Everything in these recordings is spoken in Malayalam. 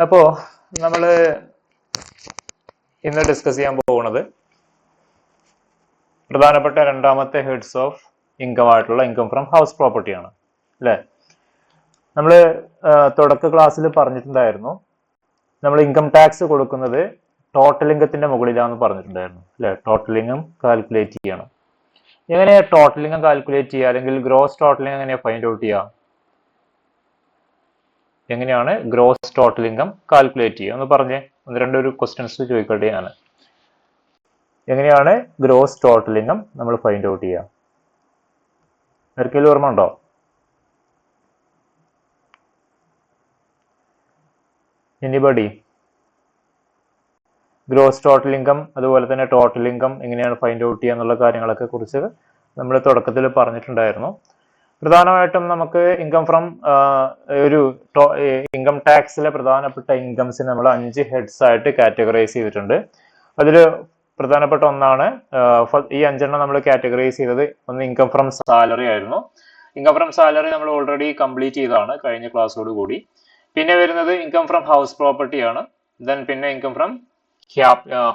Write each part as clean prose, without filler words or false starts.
അപ്പോ നമ്മൾ ഇന്ന് ഡിസ്കസ് ചെയ്യാൻ പോകുന്നത് പ്രധാനപ്പെട്ട രണ്ടാമത്തെ ഹെഡ്സ് ഓഫ് ഇൻകം ആയിട്ടുള്ള ഇൻകം ഫ്രം ഹൗസ് പ്രോപ്പർട്ടി ആണ് അല്ലെ. നമ്മൾ തുടക്ക ക്ലാസ്സിൽ പറഞ്ഞിട്ടുണ്ടായിരുന്നു നമ്മൾ ഇൻകം ടാക്സ് കൊടുക്കുന്നത് ടോട്ടൽ ഇൻകത്തിന്റെ മുകളിലാന്ന് പറഞ്ഞിട്ടുണ്ടായിരുന്നു അല്ലെ. ടോട്ടൽ ഇൻകം കാൽക്കുലേറ്റ് ചെയ്യണം. എങ്ങനെ ടോട്ടൽ ഇൻകം കാൽക്കുലേറ്റ് ചെയ്യുക, അല്ലെങ്കിൽ ഗ്രോസ് ടോട്ടൽ ഇൻകം എങ്ങനെയാ ഫൈൻഡ് ഔട്ട് ചെയ്യുക, എങ്ങനെയാണ് ഗ്രോസ് ടോട്ടൽ ഇൻകം കാൽക്കുലേറ്റ് ചെയ്യുക എന്ന് പറഞ്ഞേ. ഒന്ന് രണ്ടൊരു ക്വസ്റ്റ്യൻസ് ചോദിക്കട്ടെ ഞാൻ. എങ്ങനെയാണ് ഗ്രോസ് ടോട്ടൽ ഇൻകം നമ്മൾ ഫൈൻഡ് ഔട്ട് ചെയ്യുക? ആർക്കെങ്കിലും ഓർമ്മ ഉണ്ടോ? എനിബഡി? ഗ്രോസ് ടോട്ടൽ ഇൻകം അതുപോലെ തന്നെ ടോട്ടൽ ഇൻകം എങ്ങനെയാണ് ഫൈൻഡ് ഔട്ട് ചെയ്യുക എന്നുള്ള കാര്യങ്ങളൊക്കെ കുറിച്ച് നമ്മൾ തുടക്കത്തിൽ പറഞ്ഞിട്ടുണ്ടായിരുന്നു. പ്രധാനമായിട്ടും നമുക്ക് ഇൻകം ഫ്രം ഒരു ഇൻകം ടാക്സിലെ പ്രധാനപ്പെട്ട ഇൻകംസിനെ നമ്മൾ 5 ഹെഡ്സ് ആയിട്ട് കാറ്റഗറൈസ് ചെയ്തിട്ടുണ്ട്. അതിൽ പ്രധാനപ്പെട്ട ഒന്നാണ് ഈ 5 നമ്മൾ കാറ്റഗറൈസ് ചെയ്തത്. ഒന്ന് ഇൻകം ഫ്രം സാലറി ആയിരുന്നു. ഇൻകം ഫ്രം സാലറി നമ്മൾ ഓൾറെഡി കംപ്ലീറ്റ് ചെയ്തതാണ് കഴിഞ്ഞ ക്ലാസ്സോട് കൂടി. പിന്നെ വരുന്നത് ഇൻകം ഫ്രം ഹൗസ് പ്രോപ്പർട്ടി ആണ്. ദെൻ പിന്നെ income from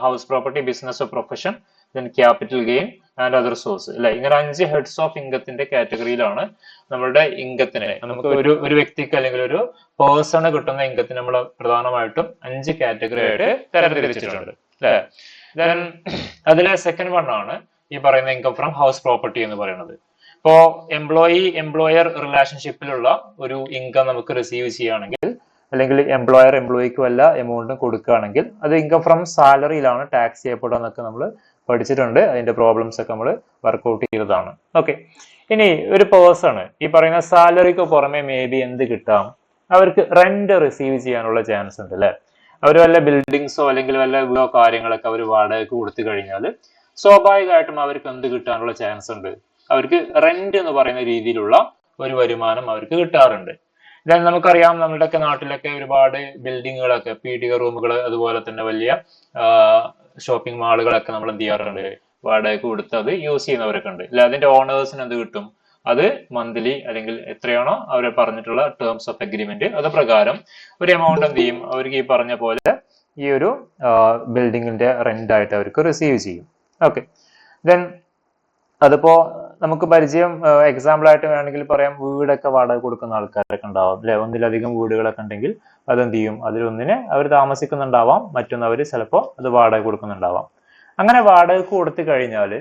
house property, business of profession, then capital gain and other source അല്ലെ. ഇങ്ങനെ 5 ഹെഡ്സ് ഓഫ് ഇൻകത്തിന്റെ കാറ്റഗറിയിലാണ് നമ്മളുടെ ഇൻകത്തിനെ, നമുക്ക് ഒരു വ്യക്തിക്ക് അല്ലെങ്കിൽ ഒരു പേഴ്സണ് കിട്ടുന്ന ഇൻകത്തിന് നമ്മൾ പ്രധാനമായിട്ടും 5 കാറ്റഗറി ആയിട്ട് തരംതിരിച്ചിട്ടുണ്ട് അല്ലെ. ദെൻ അതിലെ സെക്കൻഡ് വൺ ആണ് ഈ പറയുന്ന ഇൻകം ഫ്രം ഹൗസ് പ്രോപ്പർട്ടി എന്ന് പറയുന്നത്. ഇപ്പോ എംപ്ലോയർ റിലേഷൻഷിപ്പിലുള്ള ഒരു ഇൻകം നമുക്ക് റിസീവ് ചെയ്യുകയാണെങ്കിൽ, അല്ലെങ്കിൽ എംപ്ലോയർ എംപ്ലോയിക്ക് വല്ല എമൗണ്ടും കൊടുക്കുകയാണെങ്കിൽ അത് ഇൻകം ഫ്രം സാലറിയിലാണ് ടാക്സ് ചെയ്യപ്പെടുക എന്നൊക്കെ നമ്മൾ പഠിച്ചിട്ടുണ്ട്. അതിന്റെ പ്രോബ്ലംസ് ഒക്കെ നമ്മൾ വർക്ക്ഔട്ട് ചെയ്തതാണ്. ഓക്കെ, ഇനി ഒരു പേഴ്സൺ ഈ പറയുന്ന സാലറിക്ക് പുറമെ മേ ബി എന്ത് കിട്ടാം, അവർക്ക് റെന്റ് റിസീവ് ചെയ്യാനുള്ള ചാൻസ് ഉണ്ട് അല്ലെ. അവർ വല്ല ബിൽഡിങ്സോ അല്ലെങ്കിൽ വല്ല വീടോ കാര്യങ്ങളൊക്കെ അവർ വാടകയ്ക്ക് കൊടുത്തു കഴിഞ്ഞാൽ സ്വാഭാവികമായിട്ടും അവർക്ക് എന്ത് കിട്ടാനുള്ള ചാൻസ് ഉണ്ട്, അവർക്ക് റെന്റ് എന്ന് പറയുന്ന രീതിയിലുള്ള ഒരു വരുമാനം അവർക്ക് കിട്ടാറുണ്ട്. ഇതാ നമുക്കറിയാം നമ്മുടെയൊക്കെ നാട്ടിലൊക്കെ ഒരുപാട് ബിൽഡിങ്ങുകളൊക്കെ, പീഡിക റൂമുകൾ, അതുപോലെ തന്നെ വലിയ ഷോപ്പിംഗ് മാളുകളൊക്കെ നമ്മൾ എന്ത് ചെയ്യാറുണ്ട്, വാടകയ്ക്ക് കൊടുത്ത് അത് യൂസ് ചെയ്യുന്നവരൊക്കെ ഉണ്ട് അല്ലെ. അതിന്റെ ഓണേഴ്സിന് എന്ത് കിട്ടും, അത് മന്ത്ലി അല്ലെങ്കിൽ എത്രയാണോ അവർ പറഞ്ഞിട്ടുള്ള ടേംസ് ഓഫ് അഗ്രിമെന്റ് അത് പ്രകാരം ഒരു എമൗണ്ട് എന്ത് ചെയ്യും, അവർക്ക് ഈ പറഞ്ഞ പോലെ ഈ ഒരു ബിൽഡിങ്ങിന്റെ റെന്റ് ആയിട്ട് അവർക്ക് റിസീവ് ചെയ്യും. ഓക്കെ, ദെൻ അതിപ്പോ നമുക്ക് പരിചയം എക്സാമ്പിൾ ആയിട്ട് വേണമെങ്കിൽ പറയാം, വീടൊക്കെ വാടക കൊടുക്കുന്ന ആൾക്കാരൊക്കെ ഉണ്ടാവാം അല്ലെ. ഒന്നിലധികം വീടുകളൊക്കെ ഉണ്ടെങ്കിൽ അതെന്ത് ചെയ്യും, അതിലൊന്നിനെ അവർ താമസിക്കുന്നുണ്ടാവാം, മറ്റൊന്ന് അവർ ചിലപ്പോൾ അത് വാടക കൊടുക്കുന്നുണ്ടാവാം. അങ്ങനെ വാടകയ്ക്ക് കൊടുത്തു കഴിഞ്ഞാൽ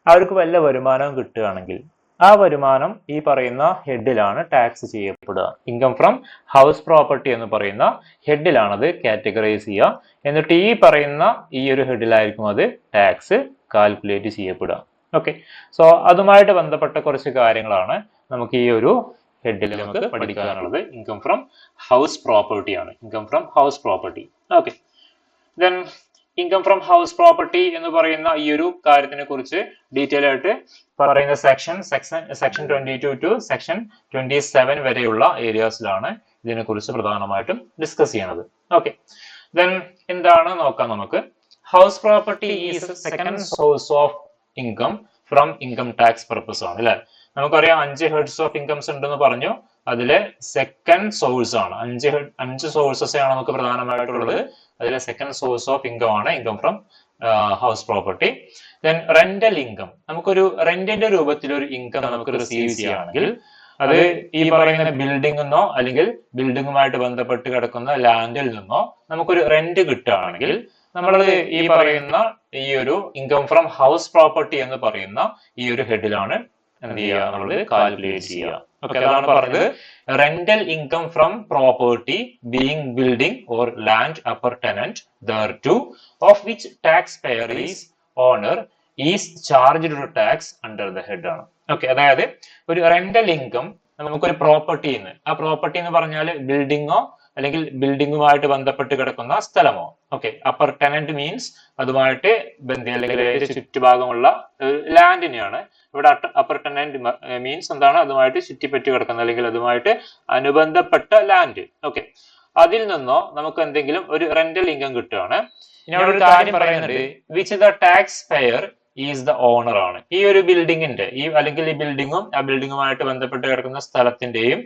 അവർക്ക് വല്ല വരുമാനവും കിട്ടുകയാണെങ്കിൽ ആ വരുമാനം ഈ പറയുന്ന ഹെഡിലാണ് ടാക്സ് ചെയ്യപ്പെടുക. ഇൻകം ഫ്രം ഹൗസ് പ്രോപ്പർട്ടി എന്ന് പറയുന്ന ഹെഡിലാണ് അത് കാറ്റഗറൈസ് ചെയ്യുക. എന്നിട്ട് ഈ പറയുന്ന ഈ ഒരു ഹെഡിലായിരിക്കും അത് ടാക്സ് കാൽക്കുലേറ്റ് ചെയ്യപ്പെടുക. ഓക്കെ, സോ അതുമായിട്ട് ബന്ധപ്പെട്ട കുറച്ച് കാര്യങ്ങളാണ് നമുക്ക് ഈ ഒരു ഹെഡിൽ നമുക്ക് പഠിക്കാനുള്ളത്. ഇൻകം ഫ്രം ഹൗസ് പ്രോപ്പർട്ടി ആണ്, income from house property. Okay, then income from house property എന്ന് പറയുന്ന ഈ ഒരു കാര്യത്തിനെ കുറിച്ച് ഡീറ്റെയിൽ ആയിട്ട് പറയുന്ന സെക്ഷൻ 22 ടു സെക്ഷൻ 27 വരെയുള്ള ഏരിയാസിലാണ് ഇതിനെ കുറിച്ച് പ്രധാനമായിട്ടും ഡിസ്കസ് ചെയ്യണത്. ഓക്കെ, ദെൻ എന്താണ് നോക്കാം നമുക്ക്. House property is second source of income from income tax purpose ആണ് അല്ലെ. നമുക്കറിയാം 5 ഹെഡ്സ് ഓഫ് ഇൻകംസ് ഉണ്ടെന്ന് പറഞ്ഞു. അതിലെ സെക്കൻഡ് സോഴ്സ് ആണ്, 5 സോഴ്സസ് ആണ് നമുക്ക് പ്രധാനമായിട്ടുള്ളത്. അതിലെ സെക്കൻഡ് സോഴ്സ് ഓഫ് ഇൻകം ആണ് income from house property. Then rental income, നമുക്കൊരു റെന്റിന്റെ രൂപത്തിൽ ഒരു ഇൻകം നമുക്ക് റിസീവ് ചെയ്യുകയാണെങ്കിൽ അത് ഈ പറയുന്ന ബിൽഡിംഗിൽ നിന്നോ അല്ലെങ്കിൽ ബിൽഡിങ്ങുമായിട്ട് ബന്ധപ്പെട്ട് കിടക്കുന്ന ലാൻഡിൽ നിന്നോ നമുക്കൊരു റെന്റ് കിട്ടുകയാണെങ്കിൽ നമ്മളത് ഈ പറയുന്ന ഈ ഒരു ഇൻകം ഫ്രം ഹൗസ് പ്രോപ്പർട്ടി എന്ന് പറയുന്ന ഈ ഒരു ഹെഡിലാണ് എന്ത് ചെയ്യുക, നമ്മൾ കാൽക്കുലേറ്റ് ചെയ്യുക. ഓക്കെ, അതാണ് പറഞ്ഞത് rental income from property being building or land appurtenant thereto of which taxpayer is owner is charged to tax under the head ആണ്. ഓക്കെ, അതായത് ഒരു റെന്റൽ ഇൻകം നമുക്കൊരു പ്രോപ്പർട്ടിന്ന്, ആ പ്രോപ്പർട്ടി എന്ന് പറഞ്ഞാൽ ബിൽഡിങ്ങോ അല്ലെങ്കിൽ ബിൽഡിങ്ങുമായിട്ട് ബന്ധപ്പെട്ട് കിടക്കുന്ന സ്ഥലമോ. ഓക്കെ, അപ്പർ ടെനന്റ് മീൻസ് അതുമായിട്ട് അല്ലെങ്കിൽ ചുറ്റുഭാഗമുള്ള ലാൻഡിനെയാണ്. ഇവിടെ അപ്പർ ടെനന്റ് മീൻസ് എന്താണ്, അതുമായിട്ട് ചുറ്റിപ്പറ്റി കിടക്കുന്ന അല്ലെങ്കിൽ അതുമായിട്ട് അനുബന്ധപ്പെട്ട ലാൻഡ്. ഓക്കെ, അതിൽ നിന്നോ നമുക്ക് എന്തെങ്കിലും ഒരു റെന്റൽ ഇൻകം കിട്ടുകയാണ്. ഇനി അവിടെ ഒരു കാര്യം പറയുന്നുണ്ട്, which the tax payer is the owner ആണ്. ഈ ഒരു ബിൽഡിങ്ങിന്റെ അല്ലെങ്കിൽ ഈ ബിൽഡിങ്ങും ആ ബിൽഡിങ്ങുമായിട്ട് ബന്ധപ്പെട്ട് കിടക്കുന്ന സ്ഥലത്തിന്റെയും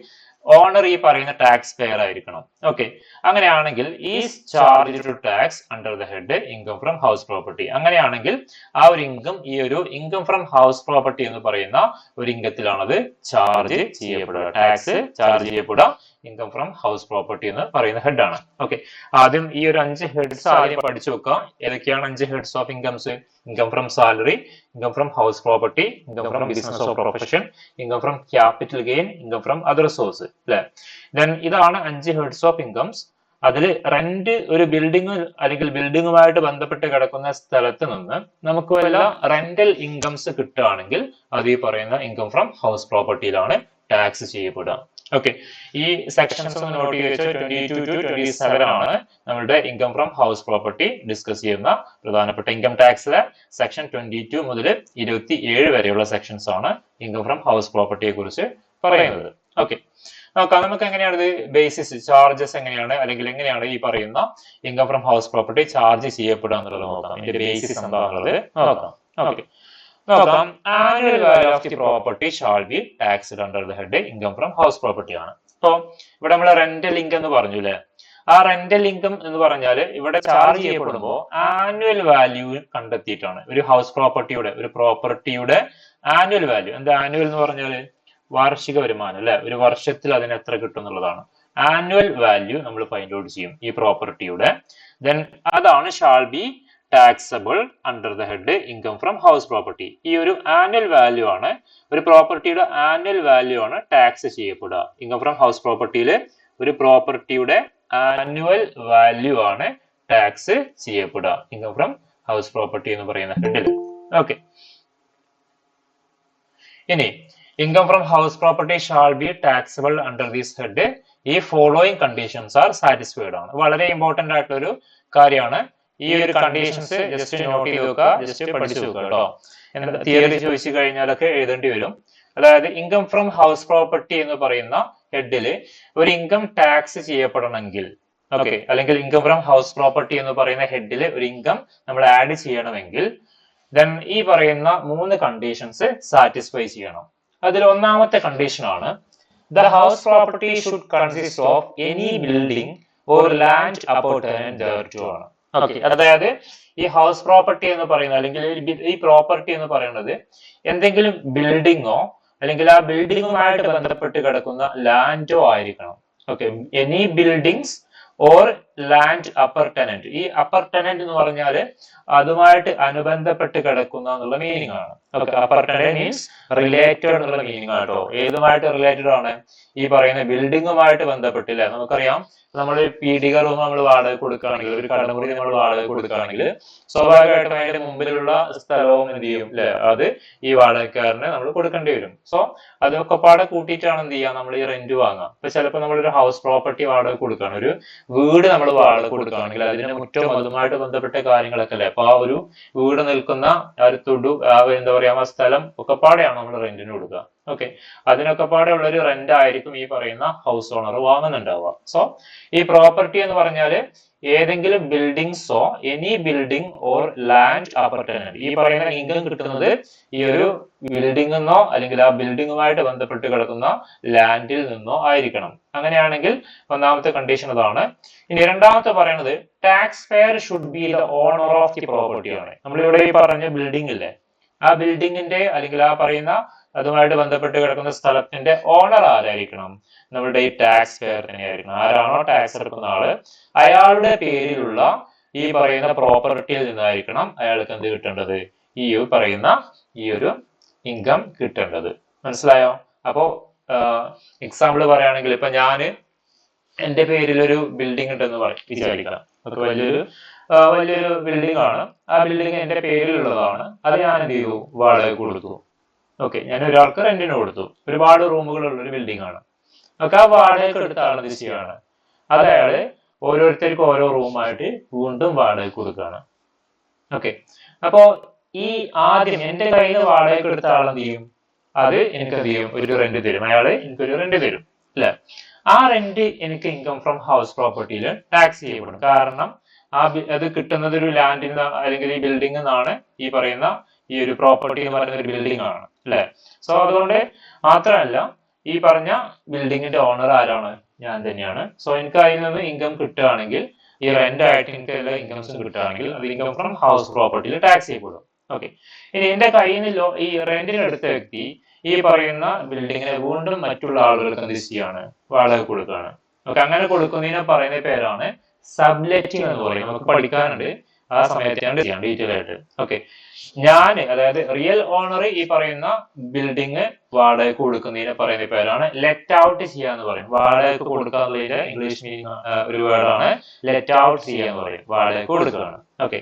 ഓണർ ഈ പറയുന്ന ടാക്സ് പെയർ ആയിരിക്കണം. ഓക്കെ, അങ്ങനെയാണെങ്കിൽ is charge to tax under the head income from house property. അങ്ങനെയാണെങ്കിൽ ആ ഒരു ഇൻകം ഈ ഒരു ഇൻകം ഫ്രം ഹൗസ് പ്രോപ്പർട്ടി എന്ന് പറയുന്ന ഒരു ഇൻകത്തിലാണത് ചാർജ് ചെയ്യപ്പെടുക, ടാക്സ് ചാർജ് ചെയ്യപ്പെടുക ഇൻകം ഫ്രം ഹൗസ് പ്രോപ്പർട്ടി എന്ന് പറയുന്ന ഹെഡ് ആണ്. ഓക്കെ, ആദ്യം ഈ ഒരു 5 ഹെഡ്സ് ആദ്യം പഠിച്ചു വെക്കാം. ഏതൊക്കെയാണ് 5 heads of incomes? Income from salary, income from house property, income from business of profession, income from capital gain, income from other source അല്ലെ. ദെൻ ഇതാണ് 5 ഹെഡ്സ് ഓഫ് ഇൻകംസ്. അതിൽ റെന്റ് ഒരു ബിൽഡിംഗ് അല്ലെങ്കിൽ ബിൽഡിങ്ങുമായിട്ട് ബന്ധപ്പെട്ട് കിടക്കുന്ന സ്ഥലത്ത് നിന്ന് നമുക്ക് വല്ല റെന്റൽ ഇൻകംസ് കിട്ടുകയാണെങ്കിൽ അത് ഈ പറയുന്ന ഇൻകം ഫ്രം ഹൗസ് പ്രോപ്പർട്ടിയിലാണ് ടാക്സ് ചെയ്യപ്പെടുക. ഓക്കെ, ഈ സെക്ഷൻസ് ഒന്ന് നോട്ട് ചെയ്ത് വെച്ചാൽ 22 to 27 ആണ് നമ്മുടെ income from house property discuss ചെയ്യുന്ന പ്രധാനപ്പെട്ട ഇൻകം ടാക്സിലെ സെക്ഷൻ 22 മുതൽ 27 വരെയുള്ള സെക്ഷൻസ് ആണ് ഇൻകം ഫ്രം ഹൗസ് പ്രോപ്പർട്ടിയെ കുറിച്ച് പറയുന്നത്. ഓക്കെ, നോക്കാം നമുക്ക് എങ്ങനെയാണ് ഇത് ബേസിസ് ചാർജസ് എങ്ങനെയാണ് അല്ലെങ്കിൽ എങ്ങനെയാണ് ഈ പറയുന്ന income from house property charge ചെയ്യപ്പെടുക എന്നുള്ളത് നോക്കാം. ഇതിന്റെ ബേസിസ് എന്താണുള്ളത് നോക്കാം. ഓക്കെ, നോക്കാം. Annual value of the property shall be taxed under the head income from house property ആണ്. അപ്പൊ ഇവിടെ നമ്മൾ റെന്റൽ ഇൻകം എന്ന് പറഞ്ഞു അല്ലെ. ആ റെന്റൽ ഇൻകം എന്ന് പറഞ്ഞാൽ ഇവിടെ ചാർജ് ചെയ്യപ്പെടുമ്പോൾ ആനുവൽ വാല്യൂ കണ്ടെത്തിയിട്ടാണ്. ഒരു ഹൗസ് പ്രോപ്പർട്ടിയുടെ ഒരു പ്രോപ്പർട്ടിയുടെ ആനുവൽ വാല്യൂ. എന്താ ആനുവൽ എന്ന് പറഞ്ഞാൽ? വാർഷിക വരുമാനം അല്ലെ. ഒരു വർഷത്തിൽ അതിന് എത്ര കിട്ടും എന്നുള്ളതാണ് ആനുവൽ വാല്യൂ നമ്മൾ ഫൈൻഡ് ഔട്ട് ചെയ്യും ഈ പ്രോപ്പർട്ടിയുടെ. ദെൻ അതാണ് shall be taxable under the head income from house property. ഈ ഒരു ആനുവൽ വാല്യൂ ആണ്, ഒരു പ്രോപ്പർട്ടിയുടെ ആനുവൽ വാല്യൂ ആണ് ടാക്സ് ചെയ്യപ്പെടുക. ഇൻകം ഫ്രം ഹൗസ് പ്രോപ്പർട്ടിയിൽ ഒരു പ്രോപ്പർട്ടിയുടെ ആനുവൽ വാല്യൂ ആണ് ടാക്സ് ചെയ്യപ്പെടുക ഇൻകം ഫ്രം ഹൗസ് പ്രോപ്പർട്ടി എന്ന് പറയുന്ന ഹെഡിൽ. ഓക്കെ, ഇനി income from house property shall be taxable under this head ഈ ഫോളോയിങ് കണ്ടീഷൻസ് ആർ സാറ്റിസ്ഫൈഡ് ആണ്. വളരെ ഇമ്പോർട്ടന്റ് ആയിട്ടുള്ള ഒരു കാര്യമാണ്. ഈ ഒരു കണ്ടീഷൻസ് ജസ്റ്റ് നോട്ട് ചെയ്ത് വെക്കുക, ജസ്റ്റ് പഠിച്ചു വെക്കുക കേട്ടോ. എന്താ തിയറി ചോദിച്ചു കഴിഞ്ഞാലൊക്കെ എഴുതേണ്ടി വരും. അതായത് ഇൻകം ഫ്രം ഹൗസ് പ്രോപ്പർട്ടി എന്ന് പറയുന്ന ഹെഡില് ഒരു ഇൻകം ടാക്സ് ചെയ്യപ്പെടണമെങ്കിൽ, ഓക്കെ, അല്ലെങ്കിൽ ഇൻകം ഫ്രം ഹൗസ് പ്രോപ്പർട്ടി എന്ന് പറയുന്ന ഹെഡില് ഒരു ഇൻകം നമ്മൾ ആഡ് ചെയ്യണമെങ്കിൽ ദെൻ ഈ പറയുന്ന 3 കണ്ടീഷൻസ് സാറ്റിസ്ഫൈ ചെയ്യണം. അതിൽ ഒന്നാമത്തെ കണ്ടീഷൻ ആണ് the house property should consist of any building or land appurtenant thereto ആണ്. ഓക്കെ, അതായത് ഈ ഹൗസ് പ്രോപ്പർട്ടി എന്ന് പറയുന്നത് അല്ലെങ്കിൽ ഈ പ്രോപ്പർട്ടി എന്ന് പറയുന്നത് എന്തെങ്കിലും ബിൽഡിങ്ങോ അല്ലെങ്കിൽ ആ ബിൽഡിങ്ങുമായിട്ട് ബന്ധപ്പെട്ട് കിടക്കുന്ന ലാൻഡോ ആയിരിക്കണം. Okay, any buildings or land upper tenant. ഈ അപ്പർ ടെനന്റ് എന്ന് പറഞ്ഞാൽ അതുമായിട്ട് അനുബന്ധപ്പെട്ട് കിടക്കുന്ന എന്നുള്ള മീനിങ് ആണ്. Okay, upper tenant means related എന്നുള്ള മീനിങ് ആട്ടോ. ഏതുമായിട്ട് റിലേറ്റഡ് ആണ്? ഈ പറയുന്ന ബിൽഡിങ്ങുമായിട്ട് ബന്ധപ്പെട്ടില്ല. നമുക്കറിയാം, നമ്മൾ പീഡിക റൂം നമ്മൾ വാടക കൊടുക്കുകയാണെങ്കിൽ, ഒരു കടമുറി നമ്മൾ വാടക കൊടുക്കുകയാണെങ്കിൽ സ്വാഭാവികമായിട്ടും അതിന്റെ മുമ്പിലുള്ള സ്ഥലവും എന്ത് ചെയ്യും അല്ലെ, അത് ഈ വാടകക്കാരന് നമ്മൾ കൊടുക്കേണ്ടി വരും. സോ അതൊക്കെ പാടെ കൂട്ടിയിട്ടാണ് എന്ത് ചെയ്യുക, നമ്മൾ ഈ റെന്റ് വാങ്ങുക. ഇപ്പൊ ചിലപ്പോൾ നമ്മളൊരു ഹൗസ് പ്രോപ്പർട്ടി വാടക കൊടുക്കുകയാണ്, ഒരു വീട് നമ്മൾ വാടക കൊടുക്കുകയാണെങ്കിൽ അതിന്റെ മുറ്റം അതുമായിട്ട് ബന്ധപ്പെട്ട കാര്യങ്ങളൊക്കെ അല്ലെ. അപ്പൊ ആ ഒരു വീട് നിൽക്കുന്ന ആ ഒരു തൊടു എന്താ പറയാ ആ സ്ഥലം ഒക്കെ പാടെയാണ് നമ്മൾ റെന്റിന് കൊടുക്കുക. ഓക്കെ, അതിനൊക്കെ പാടെ ഉള്ള ഒരു റെന്റ് ആയിരിക്കും ഈ പറയുന്ന ഹൗസ് ഓണർ വാങ്ങുന്നുണ്ടാവുക. സോ ഈ പ്രോപ്പർട്ടി എന്ന് പറഞ്ഞാൽ ഏതെങ്കിലും ബിൽഡിങ്സോ എനി ബിൽഡിംഗ് ഓർ ലാൻഡ് അപ്പർട്ടനന്റ്, ഈ പറയുന്ന ഇൻകം കിട്ടുന്നത് ഈ ഒരു ബിൽഡിംഗ് നിന്നോ അല്ലെങ്കിൽ ആ ബിൽഡിങ്ങുമായിട്ട് ബന്ധപ്പെട്ട് കിടക്കുന്ന ലാൻഡിൽ നിന്നോ ആയിരിക്കണം. അങ്ങനെയാണെങ്കിൽ ഒന്നാമത്തെ കണ്ടീഷൻ അതാണ്. ഇനി രണ്ടാമത്തെ പറയുന്നത് tax payer should be the owner of the property ആണ്. നമ്മളിവിടെ ഈ പറഞ്ഞ ബിൽഡിംഗ് ഇല്ലേ, ആ ബിൽഡിങ്ങിന്റെ അല്ലെങ്കിൽ ആ പറയുന്ന അതുമായിട്ട് ബന്ധപ്പെട്ട് കിടക്കുന്ന സ്ഥലത്തിന്റെ ഓണർ ആരായിരിക്കണം? നമ്മുടെ ഈ ടാക്സ് പെയർ തന്നെയായിരിക്കണം. ആരാണോ ടാക്സ് എടുക്കുന്ന ആള് അയാളുടെ പേരിലുള്ള ഈ പറയുന്ന പ്രോപ്പർട്ടിയിൽ നിന്നായിരിക്കണം അയാൾക്ക് എന്ത് കിട്ടേണ്ടത്? ഈ പറയുന്ന ഈ ഒരു ഇൻകം കിട്ടേണ്ടത്. മനസ്സിലായോ? അപ്പോ എക്സാമ്പിൾ പറയുകയാണെങ്കിൽ ഇപ്പൊ ഞാന് എന്റെ പേരിൽ ഒരു ബിൽഡിംഗ് ഉണ്ടെന്ന് വിചാരിക്കാം. അപ്പൊ വലിയൊരു ബിൽഡിംഗ് ആണ്. ആ ബിൽഡിംഗ് എന്റെ പേരിലുള്ളതാണ്. അത് ഞാൻ എന്ത് ചെയ്തു? വാടക കൊടുത്തു. ഓക്കെ, ഞാൻ ഒരാൾക്ക് റെന്റിന് കൊടുത്തു. ഒരുപാട് റൂമുകളുള്ള ഒരു ബിൽഡിംഗ് ആണ്. ഒക്കെ ആ വാടക എടുത്ത ആള് ചെയ്യാണ്. അത് അയാള് ഓരോരുത്തർക്കും ഓരോ റൂമായിട്ട് വീണ്ടും വാടക കൊടുക്കുകയാണ്. ഓക്കെ, അപ്പോ ഈ ആദ്യം എന്റെ കയ്യിൽ നിന്ന് വാടക എടുത്ത ആൾ എന്ത് ചെയ്യും? അത് എനിക്ക് എന്ത് ചെയ്യും? ഒരു റെന്റ് തരും. അയാള് എനിക്കൊരു റെന്റ് തരും അല്ലെ. ആ റെന്റ് എനിക്ക് ഇൻകം ഫ്രം ഹൗസ് പ്രോപ്പർട്ടിയിൽ ടാക്സ് ചെയ്യപ്പെടും. കാരണം അത് കിട്ടുന്നത് ഒരു ലാൻഡിൽ നിന്ന് അല്ലെങ്കിൽ ഈ ബിൽഡിംഗ് നിന്നാണ്. ഈ പറയുന്ന ഈ ഒരു പ്രോപ്പർട്ടി എന്ന് പറയുന്ന ഒരു ബിൽഡിംഗ് ആണ് അല്ലെ. സോ അതുകൊണ്ട് മാത്രമല്ല ഈ പറഞ്ഞ ബിൽഡിങ്ങിന്റെ ഓണർ ആരാണ്? ഞാൻ തന്നെയാണ്. സോ എനിക്ക് അതിൽ നിന്ന് ഇൻകം കിട്ടുകയാണെങ്കിൽ, ഈ റെന്റ് ആയിട്ട് എനിക്ക് എല്ലാ ഇൻകംസും കിട്ടുകയാണെങ്കിൽ അത് ഇൻകം ഫ്രം ഹൗസ് പ്രോപ്പർട്ടിയിൽ ടാക്സ് ചെയ്യപ്പെടും. ഓക്കെ. ഇനി എന്റെ കയ്യിൽ നിന്ന് ഈ റെന്റിന് എടുത്ത വ്യക്തി ഈ പറയുന്ന ബിൽഡിങ്ങിനെ വീണ്ടും മറ്റുള്ള ആളുകൾക്ക് എന്ത് ചെയ്യാണ്, വാടക കൊടുക്കുകയാണ്. ഓക്കെ. അങ്ങനെ കൊടുക്കുന്നതിനെ പറയുന്ന പേരാണ് സബ്ലെറ്റിംഗ് എന്ന് പറയും. നമുക്ക് പഠിക്കാനുണ്ട്, ആ സമയത്ത് ഞാൻ ചെയ്യാം ഡീറ്റെയിൽ ആയിട്ട്. ഓക്കെ. അതായത് റിയൽ ഓണർ ഈ പറയുന്ന ബിൽഡിങ് വാടകയ്ക്ക് കൊടുക്കുന്നതിനെ പറയുന്ന പേരാണ് ലെറ്റ് ഔട്ട് ചെയ്യുക എന്ന് പറയും. വാടകയ്ക്ക് കൊടുക്കാനുള്ളതിന്റെ ഇംഗ്ലീഷ് മീനിങ് ഒരു വേർഡാണ് ലെറ്റ് ഔട്ട് ചെയ്യുക എന്ന് പറയും. വാടകയ്ക്ക് കൊടുക്കുകയാണ്. ഓക്കെ.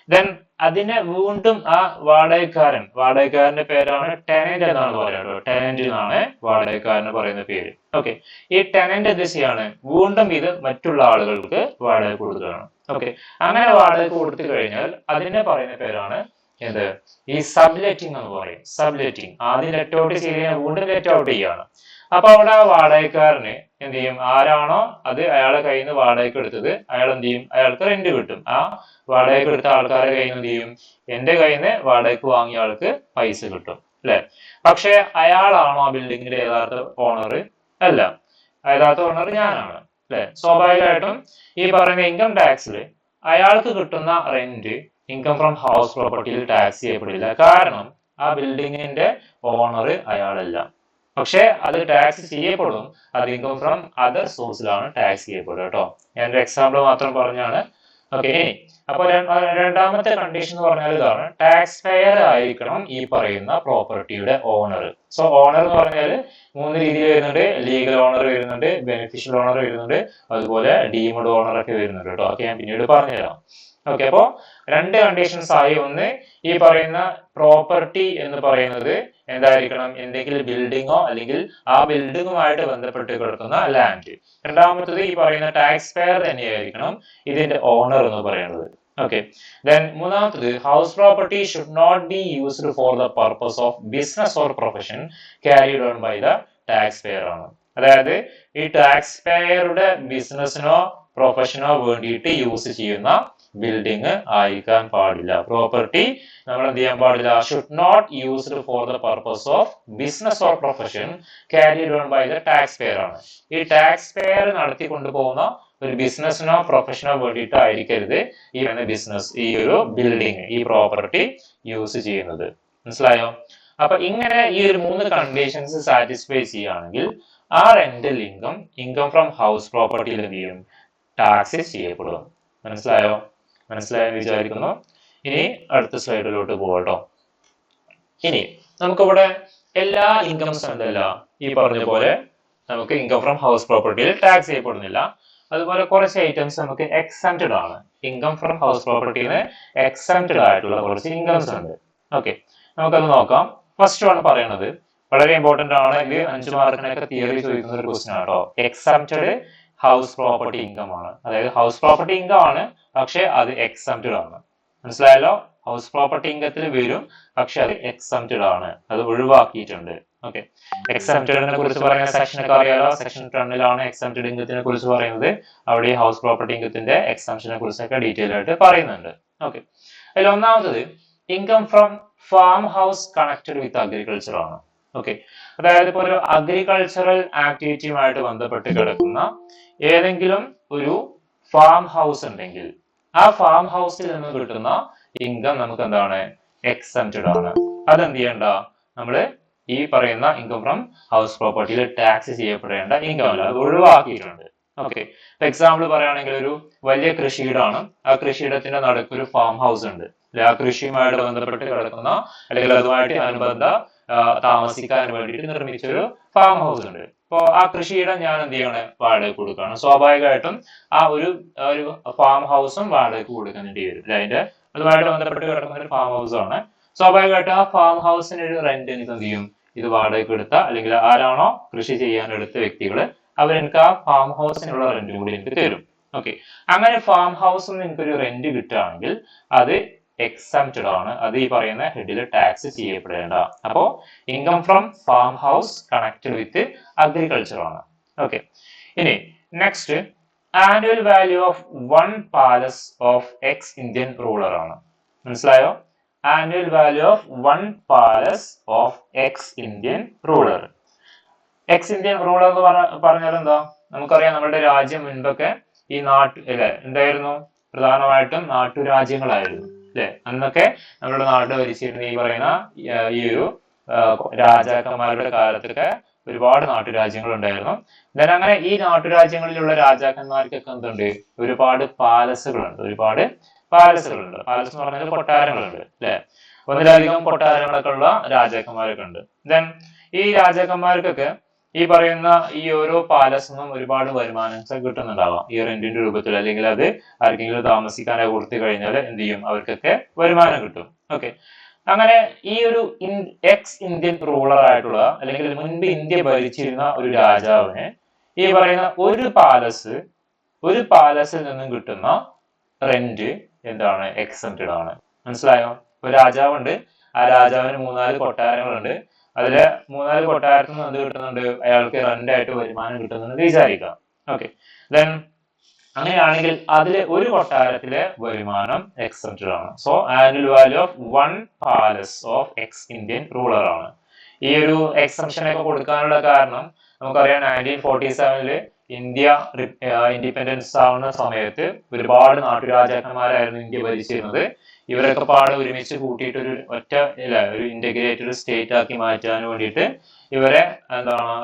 ദെൻ അതിനെ വീണ്ടും ആ വാടകക്കാരന്റെ പേരാണ് ടെനന്റ് എന്നാണ് പറയുന്നത്. ടെനന്റ് എന്നാണ് വാടകക്കാരന് പറയുന്ന പേര്. ഓക്കെ. ഈ ടെനന്റ് എന്ത് ചെയ്യാണ്, വീണ്ടും ഇത് മറ്റുള്ള ആളുകൾക്ക് വാടക കൊടുക്കുകയാണ്. ഓക്കെ. അങ്ങനെ വാടക കൊടുത്തു കഴിഞ്ഞാൽ അതിനെ പറയുന്ന പേരാണ് എന്ത്, ഈ സബ്ലെറ്റിംഗ് എന്ന് പറയും. സബ്ലെറ്റിംഗ് ആദ്യം ലെറ്റ് ഔട്ട് ചെയ്ത് വീണ്ടും ലെറ്റ് ഔട്ട് ചെയ്യാണ്. അപ്പൊ അവിടെ ആ വാടകക്കാരന് എന്ത് ചെയ്യും, ആരാണോ അത് അയാളെ കയ്യിൽ നിന്ന് വാടകയ്ക്ക് എടുത്തത് അയാൾ എന്ത് ചെയ്യും, അയാൾക്ക് റെന്റ് കിട്ടും. ആ വാടകയ്ക്ക് എടുത്ത ആൾക്കാരുടെ കയ്യിൽ നിന്ന് എന്ത് ചെയ്യും, എന്റെ കയ്യിൽ നിന്ന് വാടകയ്ക്ക് വാങ്ങിയ ആൾക്ക് പൈസ കിട്ടും, അല്ലെ? പക്ഷെ അയാളാണോ ആ ബിൽഡിങ്ങിന്റെ യഥാർത്ഥ ഓണർ? അല്ല, യഥാർത്ഥ ഓണർ ഞാനാണ്, അല്ലെ? സ്വാഭാവികമായിട്ടും ഈ പറയുന്ന ഇൻകം ടാക്സിൽ അയാൾക്ക് കിട്ടുന്ന റെന്റ് ഇൻകം ഫ്രം ഹൗസ് പ്രോപ്പർട്ടിയിൽ ടാക്സ് ചെയ്യപ്പെടില്ല. കാരണം ആ ബിൽഡിങ്ങിന്റെ ഓണർ അയാളല്ല. പക്ഷെ അത് ടാക്സ് ചെയ്യപ്പെടും, അത് ഇൻകം ഫ്രം അതർ സോഴ്സിലാണ് ടാക്സ് ചെയ്യപ്പെടുക കേട്ടോ. ഞാൻ ഒരു എക്സാമ്പിൾ മാത്രം പറഞ്ഞാണ്. ഓക്കെ. അപ്പൊ രണ്ടാമത്തെ കണ്ടീഷൻ എന്ന് പറഞ്ഞാൽ ഇതാണ്, ടാക്സ് പെയർ ആയിരിക്കണം ഈ പറയുന്ന പ്രോപ്പർട്ടിയുടെ ഓണർ. സോ ഓണർ എന്ന് പറഞ്ഞാൽ 3 രീതിയിൽ വരുന്നുണ്ട്. ലീഗൽ ഓണർ വരുന്നുണ്ട്, ബെനിഫിഷ്യൽ ഓണർ വരുന്നുണ്ട്, അതുപോലെ ഡീംഡ് ഓണർ ഒക്കെ വരുന്നുണ്ട് കേട്ടോ. ഓക്കെ, ഞാൻ പിന്നീട് പറഞ്ഞുതരാം. ഓക്കെ. അപ്പോ 2 കണ്ടീഷൻസ് ആയി. ഒന്ന്, ഈ പറയുന്ന പ്രോപ്പർട്ടി എന്ന് പറയുന്നത് എന്തായിരിക്കണം, എന്തെങ്കിലും ബിൽഡിങ്ങോ അല്ലെങ്കിൽ ആ ബിൽഡിങ്ങുമായിട്ട് ബന്ധപ്പെട്ട് കിടക്കുന്ന ലാൻഡ്. രണ്ടാമത്തത് ഈ പറയുന്ന ടാക്സ് പെയർ തന്നെയായിരിക്കണം ഇതിന്റെ ഓണർ എന്ന് പറയുന്നത്. ഓക്കെ. ദെൻ മൂന്നാമത്തത്, house property should not be used for the purpose of business or profession carried on by the tax payer ആണ്. അതായത് ഈ ടാക്സ് പെയറുടെ ബിസിനസിനോ പ്രൊഫഷനോ വേണ്ടിയിട്ട് യൂസ് ചെയ്യുന്ന ബിൽഡിംഗ് ആയിരിക്കാൻ പാടില്ല. പ്രോപ്പർട്ടി നമ്മൾ എന്ത് ചെയ്യാൻ പാടില്ല, should not used for the purpose of business or profession carried on by the tax payer ആണ്. ഈ ടാക്സ് പെയർ നടത്തിക്കൊണ്ടു പോകുന്ന ഒരു ബിസിനസിനോ പ്രൊഫഷനോ വേണ്ടിയിട്ട് ആയിരിക്കരുത് ഈ ബിസിനസ്, ഈ ഒരു ബിൽഡിംഗ്, ഈ പ്രോപ്പർട്ടി യൂസ് ചെയ്യുന്നത്. മനസ്സിലായോ? അപ്പൊ ഇങ്ങനെ ഈ ഒരു 3 കണ്ടീഷൻസ് സാറ്റിസ്ഫൈ ചെയ്യുകയാണെങ്കിൽ ആ റെന്റൽ ഇൻകം ഫ്രം ഹൗസ് പ്രോപ്പർട്ടിയിൽ എന്ത് ചെയ്യും, ടാക്സ് ചെയ്യപ്പെടും. മനസ്സിലായെന്ന് വിചാരിക്കുന്നു. ഇനി അടുത്ത സ്ലൈഡിലോട്ട് പോകട്ടോ. ഇനി നമുക്കിവിടെ എല്ലാ ഇൻകംസും എന്തല്ല, ഈ പറഞ്ഞ പോലെ നമുക്ക് ഇൻകം ഫ്രം ഹൗസ് പ്രോപ്പർട്ടിയിൽ ടാക്സ് ചെയ്യപ്പെടുന്നില്ല. അതുപോലെ കുറച്ച് ഐറ്റംസ് നമുക്ക് എക്സംപ്റ്റഡ് ആണ്. ഇൻകം ഫ്രം ഹൗസ് പ്രോപ്പർട്ടിയിൽ എക്സംപ്റ്റഡ് ആയിട്ടുള്ള കുറച്ച് ഇൻകംസ് ഉണ്ട്. ഓക്കെ, നമുക്കത് നോക്കാം. ഫസ്റ്റ് ആണ് പറയുന്നത്, വളരെ ഇമ്പോർട്ടന്റ് ആണ്. ഇത് 5 മാർക്കിനൊക്കെ തിയറി ചോദിക്കുന്ന ഒരു ക്വസ്റ്റ്യൻ ആണ് കേട്ടോ. എക്സംപ്റ്റഡ് ഹൗസ് പ്രോപ്പർട്ടി ഇൻകം ആണ്. അതായത് ഹൗസ് പ്രോപ്പർട്ടി ഇൻകം ആണ്, പക്ഷെ അത് എക്സംപ്റ്റഡ് ആണ്. മനസ്സിലായല്ലോ? ഹൗസ് പ്രോപ്പർട്ടി ഇൻകത്തിൽ വരും, പക്ഷെ അത് എക്സംപ്റ്റഡ് ആണ്, അത് ഒഴിവാക്കിയിട്ടുണ്ട്. ഓക്കെ, എക്സംപ്റ്റഡിനെ കുറിച്ച് പറയുന്ന സെക്ഷൻ ഒക്കെ അറിയാലോ. സെക്ഷൻ 10 എക്സംപ്റ്റഡ് ഇൻകത്തിനെ കുറിച്ച് പറയുന്നത്. അവിടെ ഹൗസ് പ്രോപ്പർട്ടി ഇൻകത്തിന്റെ എക്സംപ്ഷനെ കുറിച്ചൊക്കെ ഡീറ്റെയിൽ ആയിട്ട് പറയുന്നുണ്ട്. ഓക്കെ, അതിൽ ഒന്നാമത്തത് income from farm house connected with agriculture ആണ്. ഓക്കെ, അതായത് ഇപ്പോൾ ഒരു അഗ്രികൾച്ചറൽ ആക്ടിവിറ്റിയുമായിട്ട് ബന്ധപ്പെട്ട് കിടക്കുന്ന ഏതെങ്കിലും ഒരു ഫാം ഹൗസ് ഉണ്ടെങ്കിൽ ആ ഫാം ഹൗസിൽ നിന്ന് കിട്ടുന്ന ഇൻകം നമുക്ക് എന്താണ്, എക്സംപ്റ്റഡ് ആണ്. അതെന്ത് ചെയ്യണ്ട, നമ്മള് ഈ പറയുന്ന ഇൻകം ഫ്രം ഹൗസ് പ്രോപ്പർട്ടിയിൽ ടാക്സ് ചെയ്യപ്പെടേണ്ട ഇൻകം അല്ല, അത് ഒഴിവാക്കിയിട്ടുണ്ട്. ഓക്കെ, എക്സാമ്പിൾ പറയുകയാണെങ്കിൽ ഒരു വലിയ കൃഷിയിടമാണ്. ആ കൃഷിയിടത്തിന്റെ നടുക്കൊരു ഫാം ഹൗസ് ഉണ്ട്. ആ കൃഷിയുമായിട്ട് ബന്ധപ്പെട്ട് കിടക്കുന്ന അല്ലെങ്കിൽ അതുമായിട്ട് അനുബന്ധ താമസിക്കാൻ വേണ്ടിയിട്ട് നിർമ്മിച്ചൊരു ഫാം ഹൗസ് ഉണ്ട്. അപ്പോ ആ കൃഷിയിടം ഞാൻ എന്ത് ചെയ്യണം, വാടക കൊടുക്കുകയാണ്. സ്വാഭാവികമായിട്ടും ആ ഒരു ഫാം ഹൗസും വാടകയ്ക്ക് കൊടുക്കേണ്ടി വരും. അതിന്റെ അതുമായിട്ട് ബന്ധപ്പെട്ട് കിടക്കുന്ന ഒരു ഫാം ഹൗസ് ആണ്. സ്വാഭാവികമായിട്ടും ആ ഫാം ഹൗസിന് ഒരു റെന്റ് എനിക്ക് എന്ത് ചെയ്യും, ഇത് വാടകയ്ക്ക് എടുത്ത അല്ലെങ്കിൽ ആരാണോ കൃഷി ചെയ്യാൻ എടുത്ത വ്യക്തികള് അവരെനിക്ക് ആ ഫാം ഹൗസിനുള്ള റെന്റ് കൂടി എനിക്ക് തരും. ഓക്കെ, അങ്ങനെ ഫാം ഹൗസിൽ നിന്ന് എനിക്കൊരു റെന്റ് കിട്ടുകയാണെങ്കിൽ അത് എക്സംപ്റ്റഡ് ആണ്. അത് ഈ പറയുന്ന ഹെഡിൽ ടാക്സ് ചെയ്യപ്പെടേണ്ട. അപ്പോ income from farm house connected with agriculture ആണ്. ഓക്കെ, ഇനി next annual value of 1 palace of X Indian ruler ആണ്. മനസ്സിലായോ? Annual value of 1 palace of X Indian ruler. X Indian ruler എന്ന് പറഞ്ഞാൽ എന്താ, നമുക്കറിയാം നമ്മുടെ രാജ്യം മുൻപൊക്കെ ഈ അല്ലെ എന്തായിരുന്നു, പ്രധാനമായിട്ടും നാട്ടുരാജ്യങ്ങളായിരുന്നു അല്ലെ. അന്നൊക്കെ നമ്മുടെ നാട് ഭരിച്ചിരുന്ന ഈ പറയുന്ന ഈ ഒരു രാജാക്കന്മാരുടെ കാലത്തൊക്കെ ഒരുപാട് നാട്ടുരാജ്യങ്ങൾ ഉണ്ടായിരുന്നു. then അങ്ങനെ ഈ നാട്ടുരാജ്യങ്ങളിലുള്ള രാജാക്കന്മാർക്കൊക്കെ എന്തുണ്ട്, ഒരുപാട് പാലസുകളുണ്ട്. പാലസ് എന്ന് പറഞ്ഞാൽ കൊട്ടാരങ്ങളുണ്ട് അല്ലെ. ഒന്നിലധികം കൊട്ടാരങ്ങളൊക്കെ ഉള്ള രാജാക്കന്മാരൊക്കെ ഉണ്ട്. then ഈ രാജാക്കന്മാർക്കൊക്കെ ഈ പറയുന്ന ഈ ഓരോ പാലസിനും ഒരുപാട് വരുമാനം കിട്ടുന്നുണ്ടാവാം, ഈ റെന്റിന്റെ രൂപത്തിൽ, അല്ലെങ്കിൽ അത് ആർക്കെങ്കിലും താമസിക്കാനായി കൊടുത്തു കഴിഞ്ഞാൽ എന്ത് ചെയ്യും, അവർക്കൊക്കെ വരുമാനം കിട്ടും. ഓക്കെ, അങ്ങനെ ഈ ഒരു എക്സ് ഇന്ത്യൻ റൂളർ ആയിട്ടുള്ള, അല്ലെങ്കിൽ മുൻപ് ഇന്ത്യ ഭരിച്ചിരുന്ന ഒരു രാജാവിന് ഈ പറയുന്ന ഒരു പാലസിൽ നിന്നും കിട്ടുന്ന റെന്റ് എന്താണ്, എക്സംപ്റ്റഡ് ആണ്. മനസ്സിലായോ? ഒരു രാജാവുണ്ട്, ആ രാജാവിന് 3-4 കൊട്ടാരങ്ങളുണ്ട്. അതില് 3-4 കൊട്ടാരത്തിൽ നിന്ന് എന്ത് കിട്ടുന്നുണ്ട്, അയാൾക്ക് റെന്റ് ആയിട്ട് വരുമാനം കിട്ടുന്നുണ്ട് വിചാരിക്കാം. ഓക്കെ, ദെൻ അങ്ങനെയാണെങ്കിൽ അതിലെ ഒരു കൊട്ടാരത്തിലെ വരുമാനം എക്സംപ്റ്റഡ് ആണ്. So annual value of 1 palace of X Indian ruler ആണ്. ഈ ഒരു എക്സംപ്ഷൻ ഒക്കെ കൊടുക്കാനുള്ള കാരണം നമുക്കറിയാം, 1947 ഇന്ത്യ ഇൻഡിപെൻഡൻസ് ആവുന്ന സമയത്ത് ഒരുപാട് നാട്ടുരാജാക്കന്മാരായിരുന്നു ഇന്ത്യ ഭരിച്ചിരുന്നത്. ഇവരൊക്കെ പാടെ ഒരുമിച്ച് കൂട്ടിയിട്ട് ഒരു ഇന്റഗ്രേറ്റഡ് സ്റ്റേറ്റ് ആക്കി മാറ്റാൻ വേണ്ടിയിട്ട് ഇവരെ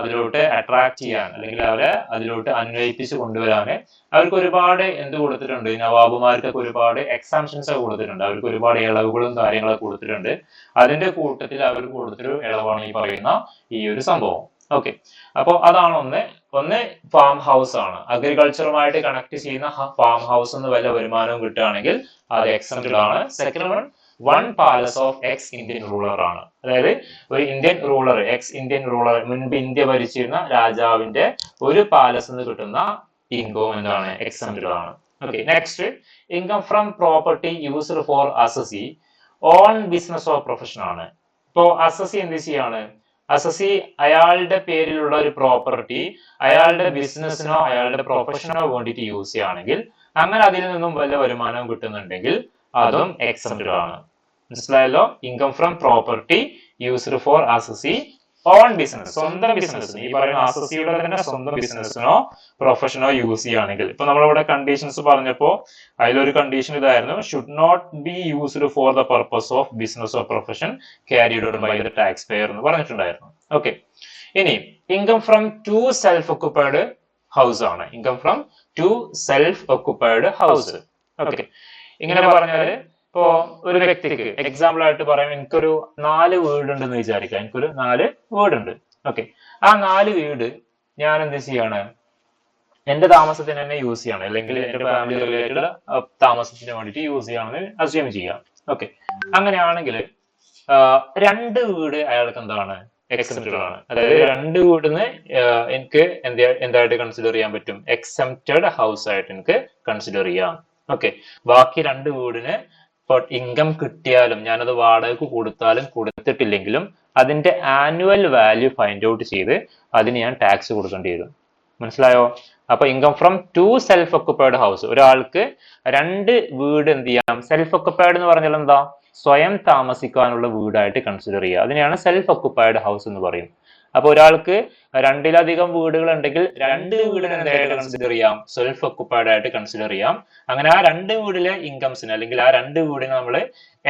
അതിലോട്ട് അട്രാക്ട് ചെയ്യാൻ, അല്ലെങ്കിൽ അവരെ അതിലോട്ട് അന്വയിപ്പിച്ച് കൊണ്ടുവരാൻ അവർക്ക് ഒരുപാട് കൊടുത്തിട്ടുണ്ട്. നവാബുമാർക്കൊക്കെ ഒരുപാട് എക്സാംഷൻസ് ഒക്കെ കൊടുത്തിട്ടുണ്ട്. അവർക്ക് ഒരുപാട് ഇളവുകളും കാര്യങ്ങളൊക്കെ കൊടുത്തിട്ടുണ്ട്. അതിന്റെ കൂട്ടത്തിൽ അവർക്ക് കൊടുത്തൊരു ഇളവാണ് ഈ പറയുന്ന ഈ ഒരു സംഭവം. ഓക്കെ, അപ്പൊ അതാണ് ഒന്ന് ഫാം ഹൗസ് ആണ്. അഗ്രികൾച്ചറുമായിട്ട് കണക്ട് ചെയ്യുന്ന ഫാം ഹൗസ് എന്ന് വല്ല വരുമാനവും കിട്ടുകയാണെങ്കിൽ അത് എക്സംപ്റ്റഡ് ആണ്. Second one palace of X Indian ruler ആണ്. അതായത് ഒരു Indian ruler, X Indian ruler, മുൻപ് ഇന്ത്യ ഭരിച്ചിരുന്ന രാജാവിന്റെ ഒരു പാലസ് നിന്ന് കിട്ടുന്ന ഇൻകം എന്താണ്, എക്സംപ്റ്റഡ് ആണ്. Okay, next income from property used for assessee own business or profession ആണ്. ഇപ്പോ അസസി എന്ത് ചെയ്യാണ്, അസസി അയാളുടെ പേരിലുള്ള ഒരു പ്രോപ്പർട്ടി അയാളുടെ ബിസിനസ്സിനോ അയാളുടെ പ്രൊഫഷനോ വേണ്ടിയിട്ട് യൂസ് ചെയ്യുകയാണെങ്കിൽ, അങ്ങനെ അതിൽ നിന്നും വല്ല വരുമാനവും കിട്ടുന്നുണ്ടെങ്കിൽ അതും എക്സംപ്റ്റഡ് ആണ്. മനസ്സിലായല്ലോ? Income from property used for assessee own business, സ്വന്തം ബിസിനസ്സിന്, ഈ പറയുന്ന അസസിയുടെ തന്നെ സ്വന്തം ബിസിനസ്സിനോ പ്രൊഫഷനോ യൂസ് ചെയ്യുകയാണെങ്കിൽ. ഇപ്പൊ നമ്മളിവിടെ കണ്ടീഷൻസ് പറഞ്ഞപ്പോ അതിലൊരു കണ്ടീഷൻ ഇതായിരുന്നു, should not be used for the purpose of business or profession carried out by the tax pair എന്ന് പറഞ്ഞിട്ടുണ്ടായിരുന്നു. ഓക്കെ, ഇനി income from two self occupied house ആണ്. Income from two self occupied house. Okay, ഇങ്ങനെ പറഞ്ഞാല് ഇപ്പോ ഒരു വ്യക്തിക്ക് എക്സാമ്പിൾ ആയിട്ട് പറയാം, എനിക്കൊരു 4 വീടുണ്ടെന്ന് വിചാരിക്കാം. എനിക്കൊരു 4 വീടുണ്ട്. ഓക്കെ, ആ 4 വീട് ഞാൻ എന്ത് ചെയ്യാണ്, എന്റെ താമസത്തിന് തന്നെ യൂസ് ചെയ്യണം, അല്ലെങ്കിൽ എന്റെ ഫാമിലി റിലേറ്റഡ് താമസത്തിന് വേണ്ടിയിട്ട് യൂസ് ചെയ്യാമെന്ന് അസ്യൂം ചെയ്യാം. ഓക്കെ, അങ്ങനെയാണെങ്കിൽ 2 വീട് അയാൾക്ക് എന്താണ്, എക്സംപ്റ്റഡ് ആണ്. അതായത് 2 വീടിന് എനിക്ക് എന്തായിട്ട് കൺസിഡർ ചെയ്യാൻ പറ്റും, എക്സംപ്റ്റഡ് ഹൗസ് ആയിട്ട് എനിക്ക് കൺസിഡർ ചെയ്യാം. ഓക്കെ, ബാക്കി 2 വീടിന് ഇൻകം കിട്ടിയാലും, ഞാനത് വാടകയ്ക്ക് കൊടുത്താലും കൊടുത്തിട്ടില്ലെങ്കിലും അതിന്റെ ആനുവൽ വാല്യൂ ഫൈൻഡ് ഔട്ട് ചെയ്ത് അതിന് ഞാൻ ടാക്സ് കൊടുക്കേണ്ടി വരും. മനസ്സിലായോ? അപ്പൊ income from two self occupied house, ഒരാൾക്ക് 2 വീട് എന്ത് ചെയ്യാം, സെൽഫ് ഒക്കുപ്പൈഡ് എന്ന് പറഞ്ഞാൽ എന്താ, സ്വയം താമസിക്കാനുള്ള വീടായിട്ട് കൺസിഡർ ചെയ്യുക. അതിനെയാണ് സെൽഫ് ഒക്കുപ്പൈഡ് ഹൗസ് എന്ന് പറയും. അപ്പൊ ഒരാൾക്ക് 2-ലധികം വീടുകൾ ഉണ്ടെങ്കിൽ 2 വീടിനെ എന്തായിട്ട് കൺസിഡർ ചെയ്യാം, സെൽഫ് ഒക്കുപ്പൈഡ് ആയിട്ട് കൺസിഡർ ചെയ്യാം. അങ്ങനെ ആ 2 വീടിലെ ഇൻകംസിന്, അല്ലെങ്കിൽ ആ 2 വീടിനെ നമ്മൾ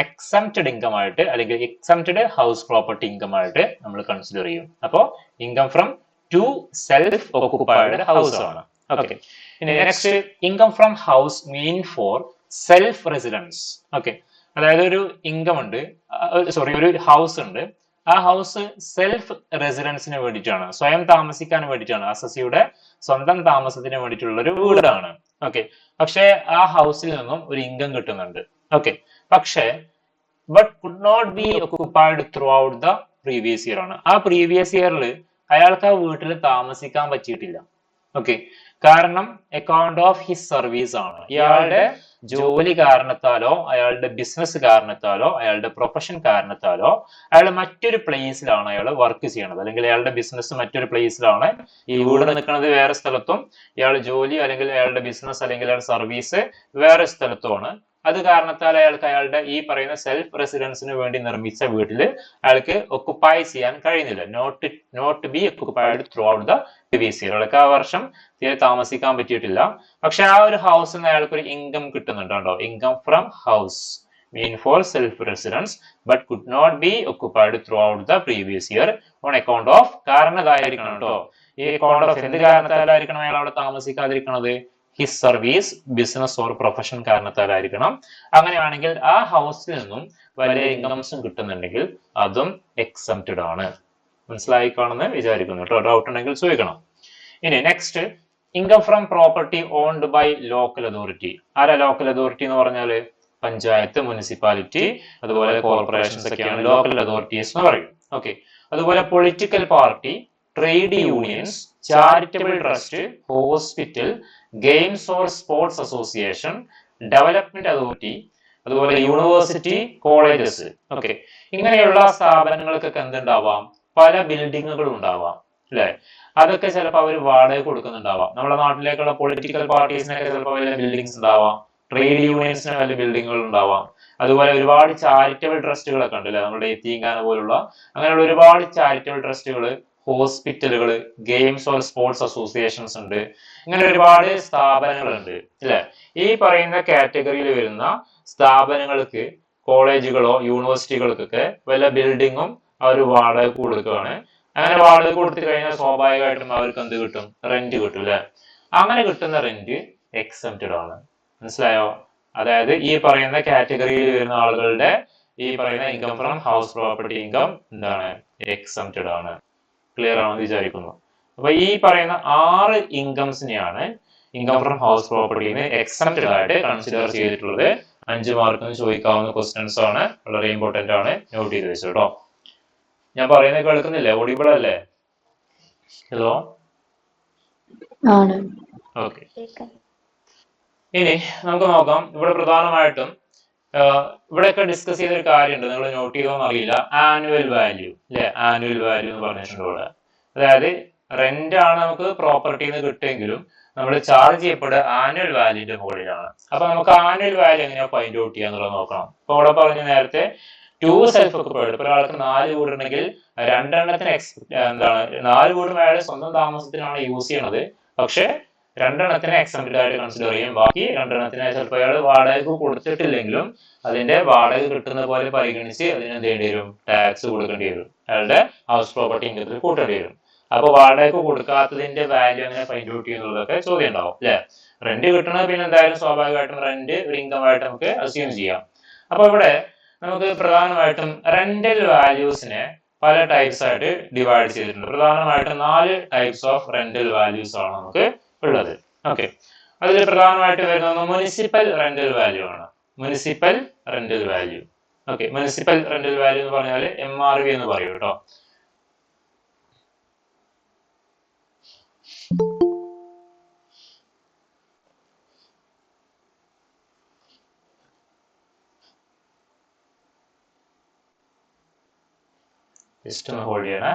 എക്സംപ്റ്റഡ് ഇൻകം ആയിട്ട്, അല്ലെങ്കിൽ എക്സംപ്റ്റഡ് ഹൗസ് പ്രോപ്പർട്ടി ഇൻകം ആയിട്ട് നമ്മൾ കൺസിഡർ ചെയ്യും. അപ്പോ income from two self occupied house ആണ്. ഓക്കെ, ഇനി next income from house mean for self residence. Okay, അതായത് ഒരു ഇൻകം ഉണ്ട്, ഒരു ഹൗസ് ഉണ്ട്, ആ ഹൗസ് സെൽഫ് റെസിഡൻസിന് വേണ്ടിയിട്ടാണ്, സ്വയം താമസിക്കാൻ വേണ്ടിയിട്ടാണ്, അസസിയുടെ സ്വന്തം താമസത്തിന് വേണ്ടിയിട്ടുള്ള ഒരു വീടാണ്. ഓക്കെ, പക്ഷെ ആ ഹൗസിൽ നിന്നും ഒരു ഇൻകം കിട്ടുന്നുണ്ട്. ഓക്കെ, പക്ഷേ but could not be occupied throughout the previous year ആണ്. ആ പ്രീവിയസ് ഇയറിൽ അയാൾക്ക് ആ വീട്ടിൽ താമസിക്കാൻ പറ്റിയിട്ടില്ല. ഓക്കെ, കാരണം അക്കൗണ്ട് ഓഫ് ഹിസ് സർവീസ് ആണ്. ഇയാളുടെ ജോലി കാരണത്താലോ അയാളുടെ ബിസിനസ് കാരണത്താലോ അയാളുടെ പ്രൊഫഷൻ കാരണത്താലോ അയാൾ മറ്റൊരു പ്ലേസിലാണ് അയാൾ വർക്ക് ചെയ്യണത്, അല്ലെങ്കിൽ അയാളുടെ ബിസിനസ് മറ്റൊരു പ്ലേസിലാണ്, ഈ വീട് നിൽക്കുന്നത് വേറെ സ്ഥലത്തും, ഇയാൾ ജോലി അല്ലെങ്കിൽ അയാളുടെ ബിസിനസ് അല്ലെങ്കിൽ അയാളുടെ സർവീസ് വേറെ സ്ഥലത്തുമാണ്. അത് കാരണത്താൽ അയാൾക്ക് അയാളുടെ ഈ പറയുന്ന സെൽഫ് റെസിഡൻസിന് വേണ്ടി നിർമ്മിച്ച വീട്ടിൽ അയാൾക്ക് ഒക്കുപ്പൈ ചെയ്യാൻ കഴിയുന്നില്ല. Not be occupied throughout the previous year. അയാൾക്ക് ആ വർഷം തീരെ താമസിക്കാൻ പറ്റിയിട്ടില്ല. പക്ഷെ ആ ഒരു ഹൗസിൽ നിന്ന് അയാൾക്ക് ഒരു ഇൻകം കിട്ടുന്നുണ്ട് കേട്ടോ. Income from house mean for self residence but could not be occupied throughout the previous year on account of കാരണം ഇതായിരിക്കണം കേട്ടോ. ഈ അക്കൗണ്ട് ഓഫ് എന്ത് കാരണത്താലായിരിക്കണം അയാൾ അവിടെ താമസിക്കാതിരിക്കണത്? His service, business or profession കാരണത്താലായിരിക്കണം. അങ്ങനെയാണെങ്കിൽ ആ ഹൗസിൽ നിന്നും വലിയ ഇൻകംസും കിട്ടുന്നുണ്ടെങ്കിൽ അതും എക്സംപ്റ്റഡ് ആണ്. മനസ്സിലായി കാണുമെന്ന് വിചാരിക്കുന്നു കേട്ടോ. ഡൗട്ട് ഉണ്ടെങ്കിൽ ചോദിക്കണം. ഇനി next, income from property owned by local authority. ആരാ ലോക്കൽ അതോറിറ്റി എന്ന് പറഞ്ഞാല്? പഞ്ചായത്ത്, മുനിസിപ്പാലിറ്റി, അതുപോലെ കോർപ്പറേഷൻസ് ഒക്കെയാണ് ലോക്കൽ അതോറിറ്റീസ് എന്ന് പറയും. ഓക്കെ. അതുപോലെ political party, trade unions, charitable trust, hospital, games or sports association, development authority, അതുപോലെ യൂണിവേഴ്സിറ്റി, കോളേജസ്. ഓക്കെ. ഇങ്ങനെയുള്ള സ്ഥാപനങ്ങൾക്കൊക്കെ എന്തുണ്ടാവാം? പല ബിൽഡിങ്ങുകൾ ഉണ്ടാവാം അല്ലെ? അതൊക്കെ ചിലപ്പോൾ അവർ വാടക കൊടുക്കുന്നുണ്ടാവാം. നമ്മുടെ നാട്ടിലേക്കുള്ള പൊളിറ്റിക്കൽ പാർട്ടീസിനൊക്കെ ചിലപ്പോൾ വലിയ ബിൽഡിങ്സ് ഉണ്ടാവാം. ട്രേഡ് യൂണിയൻസിന് വലിയ ബിൽഡിങ്ങുകൾ ഉണ്ടാവാം. അതുപോലെ ഒരുപാട് ചാരിറ്റബിൾ ട്രസ്റ്റുകളൊക്കെ ഉണ്ട് അല്ലെ? നമ്മുടെ യതീംഖാന പോലുള്ള അങ്ങനെയുള്ള ഒരുപാട് ചാരിറ്റബിൾ ട്രസ്റ്റുകൾ, ഹോസ്പിറ്റലുകൾ, ഗെയിംസ് ഓർ സ്പോർട്സ് അസോസിയേഷൻസ് ഉണ്ട്. ഇങ്ങനെ ഒരുപാട് സ്ഥാപനങ്ങളുണ്ട് അല്ലെ? ഈ പറയുന്ന കാറ്റഗറിയിൽ വരുന്ന സ്ഥാപനങ്ങൾക്ക്, കോളേജുകളോ യൂണിവേഴ്സിറ്റികൾക്കൊക്കെ വല്ല ബിൽഡിങ്ങും അവർ വാടക കൊടുക്കുകയാണ്. അങ്ങനെ വാടക കൊടുത്തു കഴിഞ്ഞാൽ സ്വാഭാവികമായിട്ടും അവർക്ക് എന്ത് കിട്ടും? റെന്റ് കിട്ടും അല്ലെ? അങ്ങനെ കിട്ടുന്ന റെന്റ് എക്സംപ്റ്റഡ് ആണ്. മനസ്സിലായോ? അതായത് ഈ പറയുന്ന കാറ്റഗറിയിൽ വരുന്ന ആളുകളുടെ ഈ പറയുന്ന income from house property income എന്താണ്? എക്സംപ്റ്റഡ് ആണ്. ക്ലിയർ ആണെന്ന് വിചാരിക്കുന്നു. അപ്പൊ ഈ പറയുന്ന 6 ഇൻകംസിനെയാണ് ഇൻകം ഫ്രം ഹൗസ് പ്രോപ്പർട്ടിന്ന് എക്സംപ്റ്റഡ് ആയിട്ട് കൺസിഡർ ചെയ്തിട്ടുള്ളത്. 5 മാർക്കിന് ചോദിക്കാവുന്ന ക്വസ്റ്റ്യൻസ് ആണ്. വളരെ ഇമ്പോർട്ടന്റ് ആണ്. നോട്ട് ചെയ്ത് വെച്ചു കേട്ടോ. ഞാൻ പറയുന്നത് കേൾക്കുന്നില്ലേ? ഓഡിബിൾ അല്ലേ? ഹലോ? ഓക്കെ. ഇനി നമുക്ക് നോക്കാം. ഇവിടെ പ്രധാനമായിട്ടും ഇവിടെയൊക്കെ ഡിസ്കസ് ചെയ്ത ഒരു കാര്യമുണ്ട്, നിങ്ങൾ നോട്ട് ചെയ്തോന്ന് അറിയില്ല. ആനുവൽ വാല്യൂ അല്ലെ? ആനുവൽ വാല്യൂ എന്ന് പറഞ്ഞിട്ടുണ്ട് ഇവിടെ. അതായത് റെന്റ് ആണ് നമുക്ക് പ്രോപ്പർട്ടിന്ന് കിട്ടുമെങ്കിലും നമ്മൾ ചാർജ് ചെയ്യപ്പെടുക ആനുവൽ വാല്യൂന്റെ മുകളിലാണ്. അപ്പൊ നമുക്ക് ആനുവൽ വാല്യൂ എങ്ങനെയാ ഫൈൻഡ് ഔട്ട് ചെയ്യാന്നുള്ളത് നോക്കണം. ഇപ്പൊ ഇവിടെ പറഞ്ഞ നേരത്തെ 2 സെൽഫ് ഒക്കുപൈഡ്. ഇപ്പൊ ഒരാൾക്ക് 4 വീടുണ്ടെങ്കിൽ 2 എണ്ണത്തിന് എന്താണ് 4 വീടും അയാൾ സ്വന്തം താമസത്തിനാണ് യൂസ് ചെയ്യണത്. പക്ഷെ 2 എണ്ണത്തിനെ എക്സംപ്റ്റഡ് ആയിട്ട് കൺസിഡർ ചെയ്യും. ബാക്കി 2 എണ്ണത്തിനെ ചിലപ്പോൾ അയാൾ വാടക കൊടുത്തിട്ടില്ലെങ്കിലും അതിന്റെ വാടക കിട്ടുന്ന പോലെ പരിഗണിച്ച് അതിന് എന്ത് ചെയ്യേണ്ടി വരും? ടാക്സ് കൊടുക്കേണ്ടി വരും. അയാളുടെ ഹൗസ് പ്രോപ്പർട്ടി ഇൻകത്തിൽ കൂട്ടേണ്ടി വരും. അപ്പൊ വാടക കൊടുക്കാത്തതിന്റെ വാല്യൂ എങ്ങനെ ഫൈൻഡ് ഔട്ട് ചെയ്യുന്നതൊക്കെ ചോദ്യം ഉണ്ടാവും അല്ലെ? റെന്റ് കിട്ടണത് പിന്നെ എന്തായാലും സ്വാഭാവികമായിട്ടും റെന്റ് ഒരു ഇൻകം ആയിട്ട് നമുക്ക് അസ്യൂം ചെയ്യാം. അപ്പൊ ഇവിടെ നമുക്ക് പ്രധാനമായിട്ടും റെന്റൽ വാല്യൂസിനെ പല ടൈപ്സ് ആയിട്ട് ഡിവൈഡ് ചെയ്തിട്ടുണ്ട്. പ്രധാനമായിട്ടും 4 ടൈപ്സ് ഓഫ് റെന്റൽ വാല്യൂസ് ആണ് നമുക്ക് ഉള്ളത്. ഓക്കെ. അതിൽ പ്രധാനമായിട്ട് വരുന്നത് മുനിസിപ്പൽ റെന്റൽ വാല്യൂ ആണ്. Municipal rental value. Okay. Municipal rental value എന്ന് പറഞ്ഞാൽ MRV എന്ന് പറയും കേട്ടോ. ജസ്റ്റ് ഒന്ന് ഹോൾഡ് ചെയ്യണേ.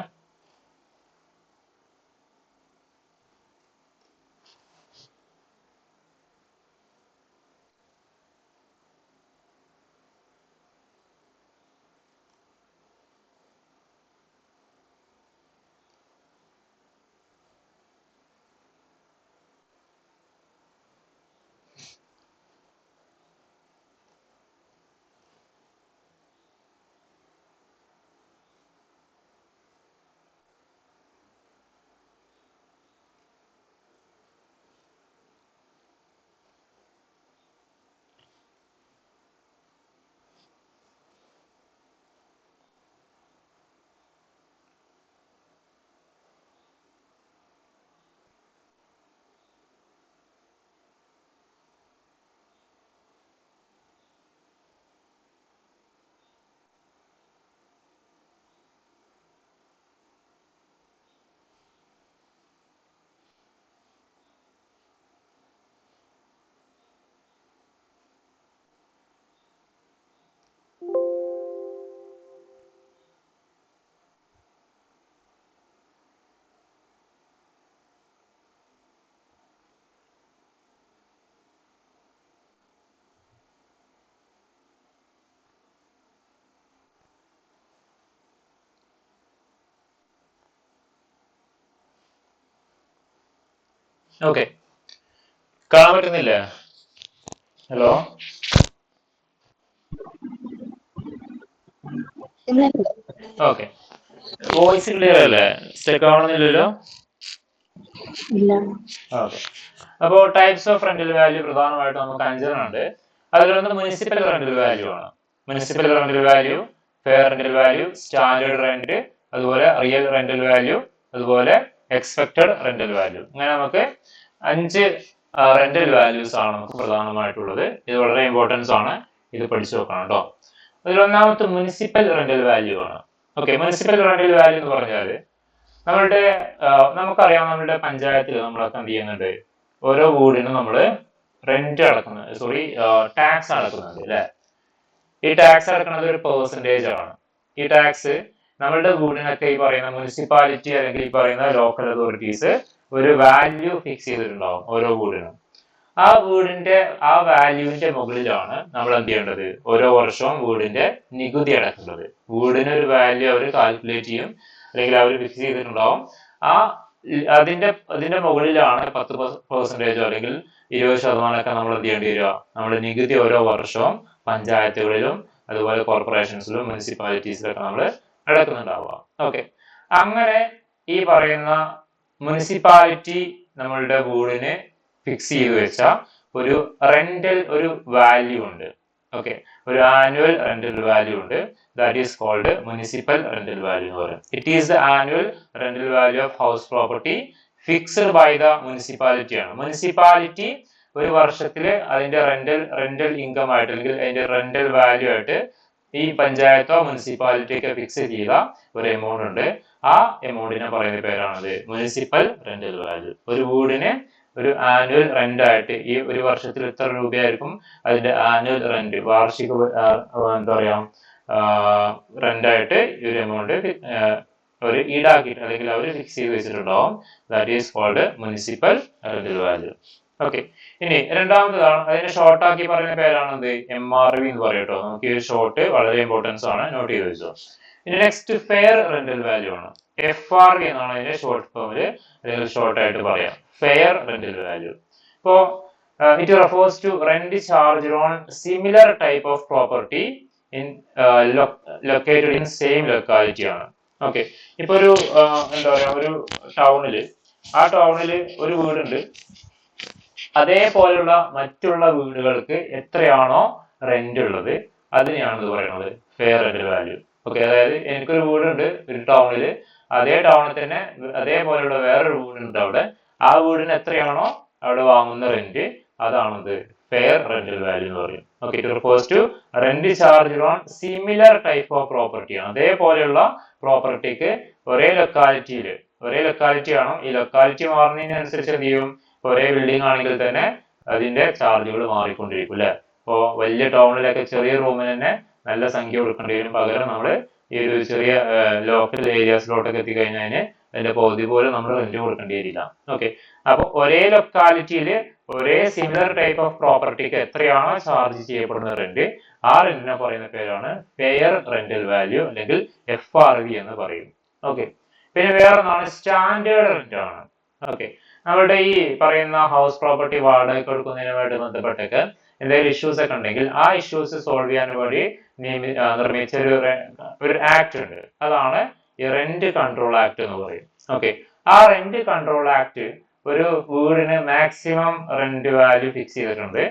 ഓക്കെ, കാണാൻ പറ്റുന്നില്ലേ? ഹലോ, ഓക്കെ, വോയിസ് ക്ലിയർ അല്ലേ? സ്റ്റക്ക് ആവണമെന്നില്ലല്ലോ? ഓക്കെ, അപ്പോൾ ടൈപ്സ് ഓഫ് റെന്റൽ വാല്യൂ പ്രധാനമായിട്ടും നമുക്ക് 5 ഉണ്ട്. അതിലൊന്ന് മുനിസിപ്പൽ റെന്റൽ വാല്യൂ ആണ്. Municipal rental value, fair rental value, standard rent, അതുപോലെ റിയൽ റെന്റൽ വാല്യൂ, അതുപോലെ എക്സ്പെക്ടഡ് റെന്റൽ വാല്യൂ. അങ്ങനെ നമുക്ക് 5 റെന്റൽ വാല്യൂസ് ആണ് നമുക്ക് പ്രധാനമായിട്ടുള്ളത്. ഇത് വളരെ ഇമ്പോർട്ടൻസ് ആണ്, ഇത് പഠിച്ചു നോക്കണം കേട്ടോ. അതിൽ ഒന്നാമത്തെ മുനിസിപ്പൽ റെന്റൽ വാല്യൂ ആണ്. ഓക്കെ, മുനിസിപ്പൽ റെന്റൽ വാല്യൂ എന്ന് പറഞ്ഞാൽ നമ്മളുടെ നമുക്കറിയാം, നമ്മളുടെ പഞ്ചായത്തിൽ നമ്മളൊക്കെ എന്ത് ചെയ്യുന്നുണ്ട്, ഓരോ വീടിനും നമ്മൾ റെന്റ് അടക്കുന്നത്, ടാക്സ് അടക്കുന്നുണ്ട് അല്ലെ? ഈ ടാക്സ് അടക്കുന്നത് ഒരു പെർസെന്റേജ് ആണ്. ഈ ടാക്സ് നമ്മളുടെ വീടിനൊക്കെ ഈ പറയുന്ന മുനിസിപ്പാലിറ്റി അല്ലെങ്കിൽ ഈ പറയുന്ന ലോക്കൽ അതോറിറ്റീസ് ഒരു വാല്യൂ ഫിക്സ് ചെയ്തിട്ടുണ്ടാവും ഓരോ വീടിനും. ആ വീടിന്റെ ആ വാല്യൂവിന്റെ മുകളിലാണ് നമ്മൾ എന്ത് ചെയ്യേണ്ടത്, ഓരോ വർഷവും വീടിന്റെ നികുതി അടക്കേണ്ടത്. വീടിന് ഒരു വാല്യൂ അവർ കാൽക്കുലേറ്റ് ചെയ്യും, അല്ലെങ്കിൽ അവർ ഫിക്സ് ചെയ്തിട്ടുണ്ടാവും. അതിന്റെ മുകളിലാണ് 10% അല്ലെങ്കിൽ 20% നമ്മൾ എന്ത് ചെയ്യേണ്ടി വരിക, നമ്മൾ നികുതി ഓരോ വർഷവും പഞ്ചായത്തുകളിലും അതുപോലെ കോർപ്പറേഷൻസിലും മുനിസിപ്പാലിറ്റീസിലൊക്കെ നമ്മൾ അടക്കുന്നുണ്ടാവുക. ഓക്കെ, അങ്ങനെ ഈ പറയുന്ന മുനിസിപ്പാലിറ്റി നമ്മളുടെ വീടിന് ഫിക്സ് ചെയ്ത് വെച്ച ഒരു റെന്റൽ ഒരു വാല്യൂ ഉണ്ട്. ഓക്കെ, ഒരു ആനുവൽ റെന്റൽ വാല്യൂ ഉണ്ട്. That is called municipal rental value എന്ന് പറയും. It is the annual rental value of house property fixed by the municipality ആണ്. മുനിസിപ്പാലിറ്റി ഒരു വർഷത്തില് അതിന്റെ റെന്റൽ ഇൻകം ആയിട്ട് അല്ലെങ്കിൽ അതിന്റെ റെന്റൽ വാല്യൂ ആയിട്ട് ഈ പഞ്ചായത്തോ മുനിസിപ്പാലിറ്റിയൊക്കെ ഫിക്സ് ചെയ്ത ഒരു എമൗണ്ട് ഉണ്ട്. ആ എമൗണ്ടിനെ പറയുന്ന പേരാണത് മുനിസിപ്പൽ റെന്റൽ വാല്യൂ. ഒരു വീടിന് ഒരു ആനുവൽ റെന്റ് ആയിട്ട് ഈ ഒരു വർഷത്തിൽ എത്ര രൂപയായിരിക്കും അതിന്റെ ആനുവൽ റെന്റ്, വാർഷിക എന്താ പറയാ റെന്റ് ആയിട്ട് ഈ ഒരു എമൗണ്ട് ഒരു ഈടാക്കിയിട്ട് അല്ലെങ്കിൽ അവർ ഫിക്സ് ചെയ്ത് വെച്ചിട്ടുണ്ടാവും. That is called municipal rental value. Okay, ഇനി രണ്ടാമത്തേതാണ്, അതിനെ ഷോർട്ട് ആക്കി പറയുന്ന പേരാണത് MRV എന്ന് പറയട്ടോ. നമുക്ക് ഈ ഷോർട്ട് വളരെ ഇമ്പോർട്ടൻസ് ആണ്, നോട്ട് ചെയ്ത് വെച്ചോ. ഇനി നെക്സ്റ്റ് ഫെയർ റെന്റൽ വാല്യൂ ആണ്. FRV എന്നാണ് അതിന്റെ ഷോർട്ട് ഫോമില് അല്ലെങ്കിൽ ഷോർട്ട് ആയിട്ട് പറയാം, ഫെയർ റെന്റൽ വാല്യൂ. ഇപ്പോ it refers to rent charge on similar type of property in located in same locality ആണ്. ഓക്കെ, ഇപ്പൊ ഒരു എന്താ പറയാ, ഒരു ടൗണില് ഒരു വീടുണ്ട്, അതേപോലെയുള്ള മറ്റുള്ള വീടുകൾക്ക് എത്രയാണോ റെന്റ് ഉള്ളത് അതിനെയാണ് ഇത് പറയുന്നത് ഫെയർ റെന്റൽ വാല്യൂ. ഓക്കെ, അതായത് എനിക്കൊരു വീടുണ്ട് ഒരു ടൗണില്, അതേ ടൗണിൽ തന്നെ അതേപോലെയുള്ള വേറൊരു വീടുണ്ട് അവിടെ, ആ വീടിന് എത്രയാണോ അവിടെ വാങ്ങുന്ന റെന്റ് അതാണത് ഫെയർ റെന്റൽ വാല്യൂ എന്ന് പറയും. Okay, it refers to rent charge on similar type of property ആണ്. അതേപോലെയുള്ള പ്രോപ്പർട്ടിക്ക് ഒരേ ലൊക്കാലിറ്റി ആണോ, ഈ ലൊക്കാലിറ്റി മാറുന്നതിനനുസരിച്ച് എന്ത് ചെയ്യും, ഒരേ ബിൽഡിംഗ് ആണെങ്കിൽ തന്നെ അതിന്റെ ചാർജുകൾ മാറിക്കൊണ്ടിരിക്കും അല്ലെ? ഇപ്പോ വലിയ ടൗണിലൊക്കെ ചെറിയ റൂമിന് തന്നെ നല്ല സംഖ്യ കൊടുക്കേണ്ടി വരും. പകരം നമ്മൾ ഈ ഒരു ചെറിയ ലോക്കൽ ഏരിയാസിലോട്ടൊക്കെ എത്തിക്കഴിഞ്ഞാൽ അതിന്റെ പകുതി പോലും നമ്മൾ റെന്റ് കൊടുക്കേണ്ടി വരില്ല. ഓക്കെ, അപ്പൊ ഒരേ ലൊക്കാലിറ്റിയിൽ ഒരേ സിമിലർ ടൈപ്പ് ഓഫ് പ്രോപ്പർട്ടിക്ക് എത്രയാണോ ചാർജ് ചെയ്യപ്പെടുന്ന റെന്റ്, ആ റെന്റിനെ പറയുന്ന പേരാണ് ഫെയർ റെന്റൽ വാല്യൂ അല്ലെങ്കിൽ FRV എന്ന് പറയും. ഓക്കെ, പിന്നെ വേറൊന്നാണ് സ്റ്റാൻഡേർഡ് റെന്റ് ആണ്. ഓക്കെ, നമ്മളുടെ ഈ പറയുന്ന ഹൗസ് പ്രോപ്പർട്ടി വാടക കൊടുക്കുന്നതിനുമായിട്ട് ബന്ധപ്പെട്ടൊക്കെ എന്തെങ്കിലും ഇഷ്യൂസ് ഒക്കെ ഉണ്ടെങ്കിൽ ആ ഇഷ്യൂസ് സോൾവ് ചെയ്യാൻ വേണ്ടി നിർമ്മിച്ച ഒരു ആക്ട് ഉണ്ട്. അതാണ് ഈ റെന്റ് കൺട്രോൾ ആക്ട് എന്ന് പറയും. ഓക്കെ, ആ റെന്റ് കൺട്രോൾ ആക്ട് ഒരു വീടിന് മാക്സിമം റെന്റ് വാല്യൂ ഫിക്സ് ചെയ്തിട്ടുണ്ട്.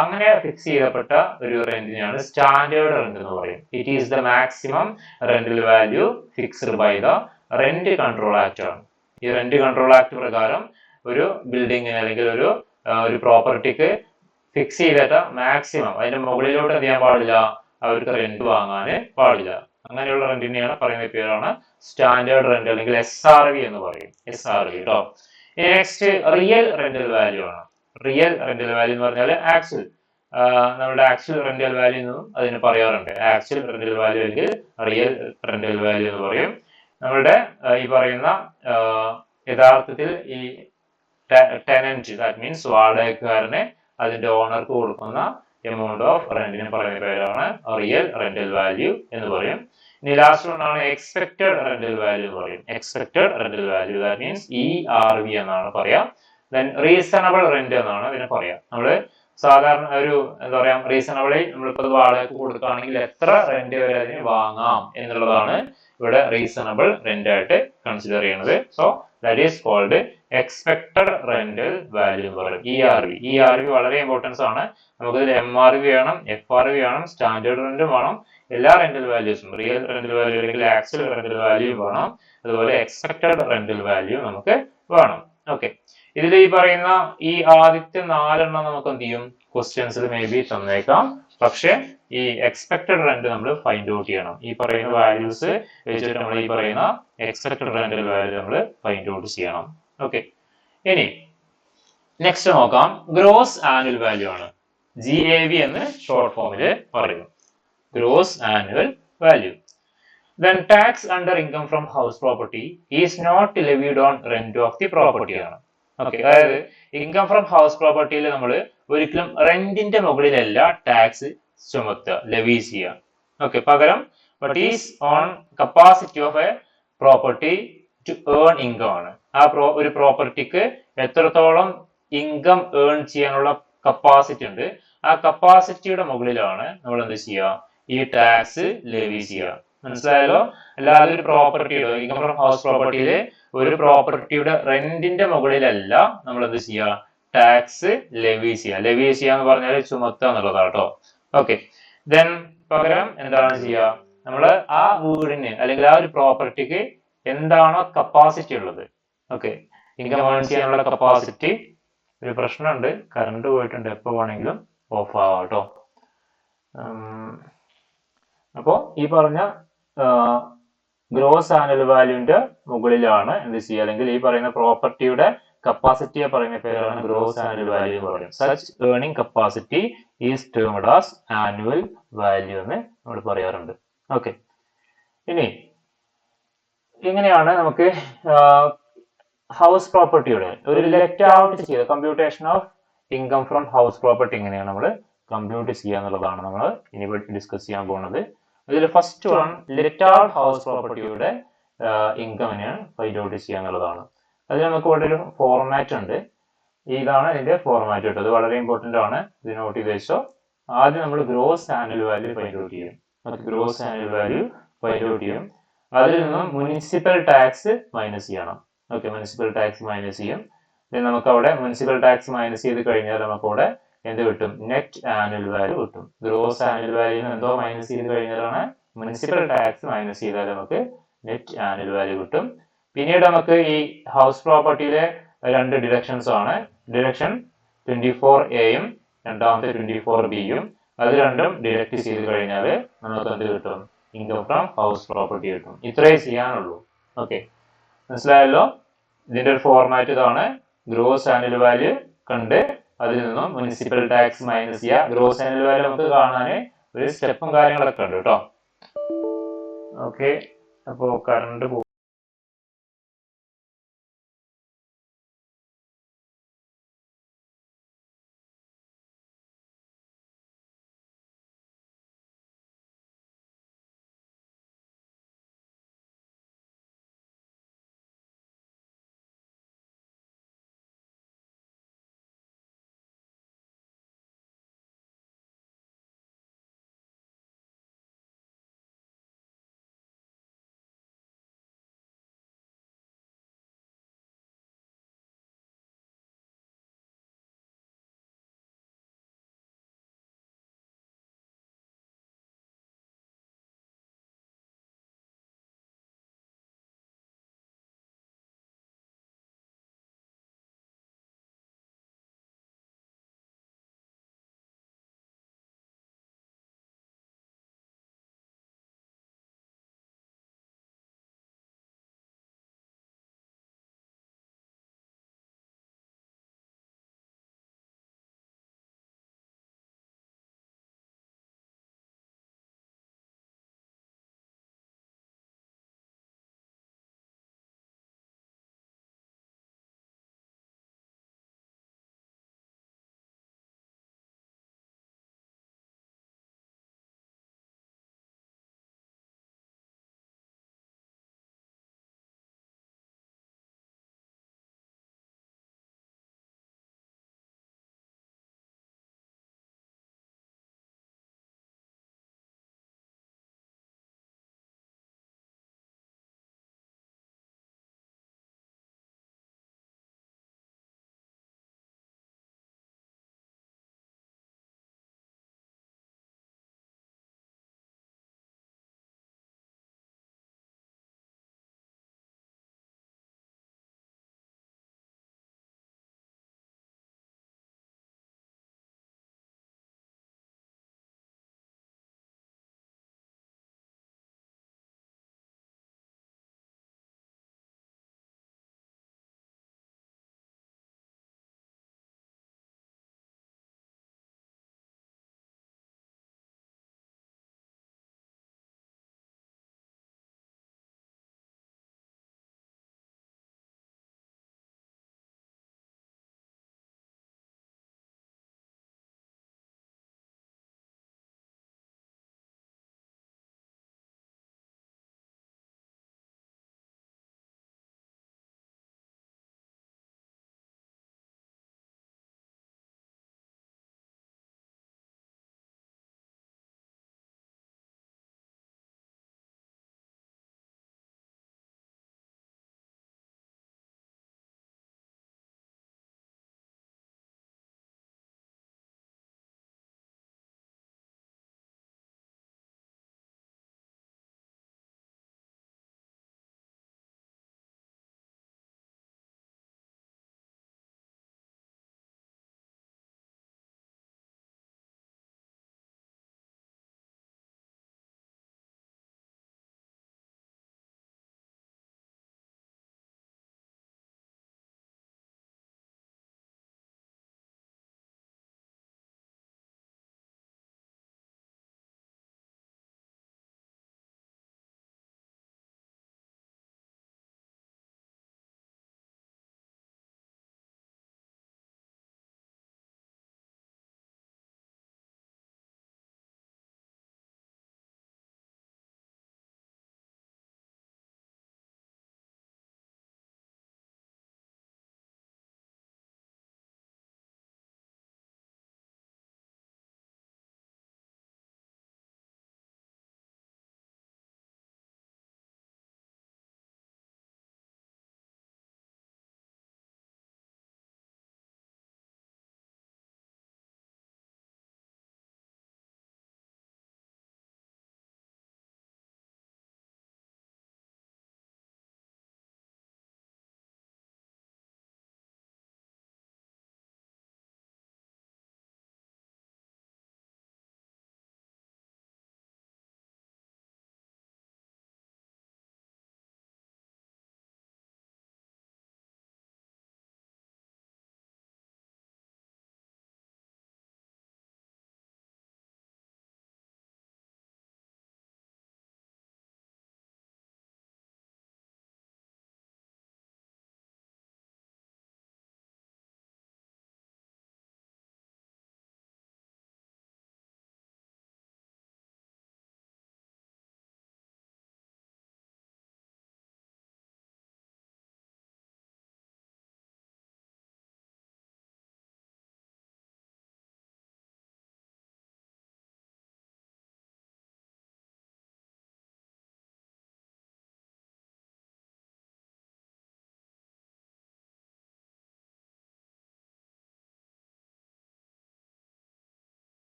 അങ്ങനെ ഫിക്സ് ചെയ്യപ്പെട്ട ഒരു റെന്റിനെയാണ് സ്റ്റാൻഡേർഡ് റെന്റ് എന്ന് പറയും. It is the maximum rental value fixed by the rent control act ആണ്. ഈ റെന്റ് കൺട്രോൾ ആക്ട് പ്രകാരം ഒരു ബിൽഡിങ്ങിന് അല്ലെങ്കിൽ ഒരു പ്രോപ്പർട്ടിക്ക് ഫിക്സ് ചെയ്തിട്ട് മാക്സിമം അതിന്റെ മുകളിലോട്ട് എന്ത് ചെയ്യാൻ പാടില്ല, അവർക്ക് റെന്റ് വാങ്ങാൻ പാടില്ല. അങ്ങനെയുള്ള റെന്റിനെയാണ് പറയുന്ന പേരാണ് സ്റ്റാൻഡേർഡ് റെന്റ് അല്ലെങ്കിൽ SRV എന്ന് പറയും. SRV കേട്ടോ. നെക്സ്റ്റ് റിയൽ റെന്റൽ വാല്യൂ ആണ്. റിയൽ റെന്റൽ വാല്യൂ എന്ന് പറഞ്ഞാൽ ആക്ച്വൽ, നമ്മുടെ ആക്ച്വൽ റെന്റൽ വാല്യൂ എന്നും അതിന് പറയാറുണ്ട്. ആക്ച്വൽ റെന്റൽ വാല്യൂ അല്ലെങ്കിൽ റിയൽ റെന്റൽ വാല്യൂ എന്ന് പറയും. നമ്മളുടെ ഈ പറയുന്ന യഥാർത്ഥത്തിൽ ഈ ടെനന്റ്, ദാറ്റ് മീൻസ് വാടകക്കാരനെ അതിന്റെ ഓണർക്ക് കൊടുക്കുന്ന എമൗണ്ട് ഓഫ് റെന്റിന് പറയുന്ന പേരാണ് റിയൽ റെന്റൽ വാല്യൂ എന്ന് പറയും. ഇനി ലാസ്റ്റ് ഒന്നാണ് എക്സ്പെക്ടഡ് റെന്റൽ വാല്യൂ എന്ന് പറയും. Expected rental value, that means ERV എന്നാണ് പറയാം. ദെൻ റീസണബിൾ റെന്റ് എന്നാണ് ഇതിനെ പറയാം. നമ്മള് സാധാരണ ഒരു എന്താ പറയാ റീസണബിളി നമ്മളിപ്പോ വാടകയ്ക്ക് കൊടുക്കുകയാണെങ്കിൽ എത്ര റെന്റ് വരെ അതിന് വാങ്ങാം എന്നുള്ളതാണ് ഇവിടെ റീസണബിൾ റെന്റ് ആയിട്ട് കൺസിഡർ ചെയ്യുന്നത്. So that is called expected rental value എന്ന് പറയും. ERV വളരെ ഇമ്പോർട്ടൻസ് ആണ്. നമുക്കിതിൽ MRV വേണം, FRV വേണം, സ്റ്റാൻഡേർഡ് റെന്റും വേണം, എല്ലാ റെന്റൽ വാല്യൂസും റിയൽ റെന്റൽ വാല്യൂ അല്ലെങ്കിൽ ആക്ച്വൽ റെന്റൽ വാല്യൂ വേണം, അതുപോലെ എക്സ്പെക്ടഡ് റെന്റൽ വാല്യൂ നമുക്ക് വേണം. ഓക്കെ, ഇതിൽ ഈ പറയുന്ന ഈ ആദ്യത്തെ 4 നമുക്ക് എന്ത് ചെയ്യും ക്വസ്റ്റ്യൻസിൽ മേ ബി തന്നേക്കാം. പക്ഷെ ഈ എക്സ്പെക്ടഡ് റെന്റ് നമ്മൾ ഫൈൻഡ് ഔട്ട് ചെയ്യണം. ഈ പറയുന്ന വാല്യൂസ് വെച്ചിട്ട് നമ്മൾ ഈ പറയുന്ന എക്സ്പെക്ടഡ് റെന്റൽ വാല്യൂ നമ്മൾ ഫൈൻഡ് ഔട്ട് ചെയ്യണം. ഓക്കെ, ഇനി നെക്സ്റ്റ് നോക്കാം. ഗ്രോസ് ആനുവൽ വാല്യൂ ആണ്, GAV എന്ന് ഷോർട്ട് ഫോമില് പറയും. Gross annual value. Then tax under income from house property is not levied on rent of the property ആണ്. ഓക്കെ, അതായത് ഇൻകം ഫ്രം ഹൗസ് പ്രോപ്പർട്ടിയിൽ നമ്മൾ ഒരിക്കലും റെന്റിന്റെ മുകളിലല്ല ടാക്സ് ചുമത്തുക, ലെവീസ് ചെയ്യുക. ഓക്കെ, പകരം but is on capacity of a property to earn income ആണ്. ഒരു പ്രോപ്പർട്ടിക്ക് എത്രത്തോളം ഇൻകം ഏൺ ചെയ്യാനുള്ള കപ്പാസിറ്റി ഉണ്ട്, ആ കപ്പാസിറ്റിയുടെ മുകളിലാണ് നമ്മൾ എന്ത് ചെയ്യുക, ഈ ടാക്സ് ലെവീസ് ചെയ്യുക. മനസ്സിലായല്ലോ? അല്ലാതെ ഒരു പ്രോപ്പർട്ടിയുടെ ഇൻകം ഫ്രം ഹൗസ് പ്രോപ്പർട്ടിയില് ഒരു പ്രോപ്പർട്ടിയുടെ റെന്റിന്റെ മുകളിലല്ല നമ്മൾ എന്ത് ചെയ്യുക, ടാക്സ് ലെവീസ് ചെയ്യുക. ലെവീസ് ചെയ്യുക എന്ന് പറഞ്ഞാൽ ചുമത്തുക എന്നുള്ളതാണ് കേട്ടോ. ഓക്കെ, ദെൻ പകരം എന്താണ് ചെയ്യുക, നമ്മൾ ആ വീടിന് അല്ലെങ്കിൽ ആ ഒരു പ്രോപ്പർട്ടിക്ക് എന്താണോ കപ്പാസിറ്റി ഉള്ളത്, ഓക്കെ, ഇൻകം ഏൺ ചെയ്യാനുള്ള കപ്പാസിറ്റി. ഒരു പ്രശ്നമുണ്ട്, കറണ്ട് പോയിട്ടുണ്ട്, എപ്പോ വേണമെങ്കിലും ഓഫ് ആവാം കേട്ടോ. അപ്പോ ഈ പറഞ്ഞ ഗ്രോസ് ആനുവൽ വാല്യൂന്റെ മുകളിലാണ് എന്ത് ചെയ്യുക, അല്ലെങ്കിൽ ഈ പറയുന്ന പ്രോപ്പർട്ടിയുടെ കപ്പാസിറ്റിയെ പറയുന്ന പേരാണ് ഗ്രോസ് ആനുവൽ വാല്യൂ എന്ന് പറയും. Such earning capacity is termed as annual value എന്ന് നമ്മൾ പറയാറുണ്ട്. ഓക്കെ, ഇനി ഇങ്ങനെയാണ് നമുക്ക് ഹൗസ് പ്രോപ്പർട്ടിയുടെ ഒരു ലെറ്റ് ഔട്ട് ചെയ്ത computation of income from house property എങ്ങനെയാണ് നമ്മൾ കമ്പ്യൂട്ട് ചെയ്യുക എന്നുള്ളതാണ് നമ്മൾ ഇനി ഡിസ്കസ് ചെയ്യാൻ പോകുന്നത്. ഇതിൽ first one let out house പ്രോപ്പർട്ടിയുടെ ഇൻകമിനെയാണ് ഫൈൻഡ് ഔട്ട് ചെയ്യുക എന്നുള്ളതാണ്. അതിൽ നമുക്ക് ഇവിടെ ഒരു ഫോർമാറ്റ് ഉണ്ട്. ഇതാണ് ഇതിന്റെ ഫോർമാറ്റ് കേട്ടോ. അത് വളരെ ഇമ്പോർട്ടന്റ് ആണ്, ഇത് നോട്ട് ചെയ്ത് വെച്ചോ. ആദ്യം നമ്മൾ gross annual value find out ചെയ്യും. Gross annual value find out ചെയ്യും. അതിൽ നിന്നും മുനിസിപ്പൽ ടാക്സ് മൈനസ് ചെയ്യണം. ഓക്കെ, മുനിസിപ്പൽ ടാക്സ് മൈനസ് ചെയ്യും. നമുക്ക് അവിടെ മുനിസിപ്പൽ ടാക്സ് മൈനസ് ചെയ്ത് കഴിഞ്ഞാൽ നമുക്ക് അവിടെ എന്ത് കിട്ടും, നെറ്റ് ആനുവൽ വാല്യൂ കിട്ടും. ഗ്രോസ് ആനുവൽ വാല്യൂ എന്തോ മൈനസ് ചെയ്ത് കഴിഞ്ഞാലാണ് മുനിസിപ്പൽ ടാക്സ് മൈനസ് ചെയ്താൽ നമുക്ക് നെറ്റ് ആനുവൽ വാല്യൂ കിട്ടും. പിന്നീട് നമുക്ക് ഈ ഹൗസ് പ്രോപ്പർട്ടിയിലെ 2 ഡിഡക്ഷൻസ് ആണ്. ഡിഡക്ഷൻ 24A രണ്ടാമത്തെ 24B അത് രണ്ടും ഡിഡക്ട് ചെയ്ത് കഴിഞ്ഞാൽ നമുക്ക് എന്ത് കിട്ടും, ഇൻകം ഫ്രം ഹൗസ് പ്രോപ്പർട്ടി കിട്ടും. ഇത്രയും ചെയ്യാനുള്ളൂ. ഓക്കെ, മനസ്സിലായല്ലോ? ഇതിന്റെ ഒരു ഫോർമാറ്റ് ഇതാണ്. ഗ്രോസ് ആനുവൽ വാല്യൂ കണ്ട് അതിൽ നിന്നും മുനിസിപ്പൽ ടാക്സ് മൈനസ് ചെയ്യുക. ഗ്രോസ് ആനുവൽ വാല്യൂ നമുക്ക് കാണാൻ ഒരു സ്റ്റെപ്പും കാര്യങ്ങളൊക്കെ ഉണ്ട് കേട്ടോ. ഓക്കെ, അപ്പോ കറണ്ട്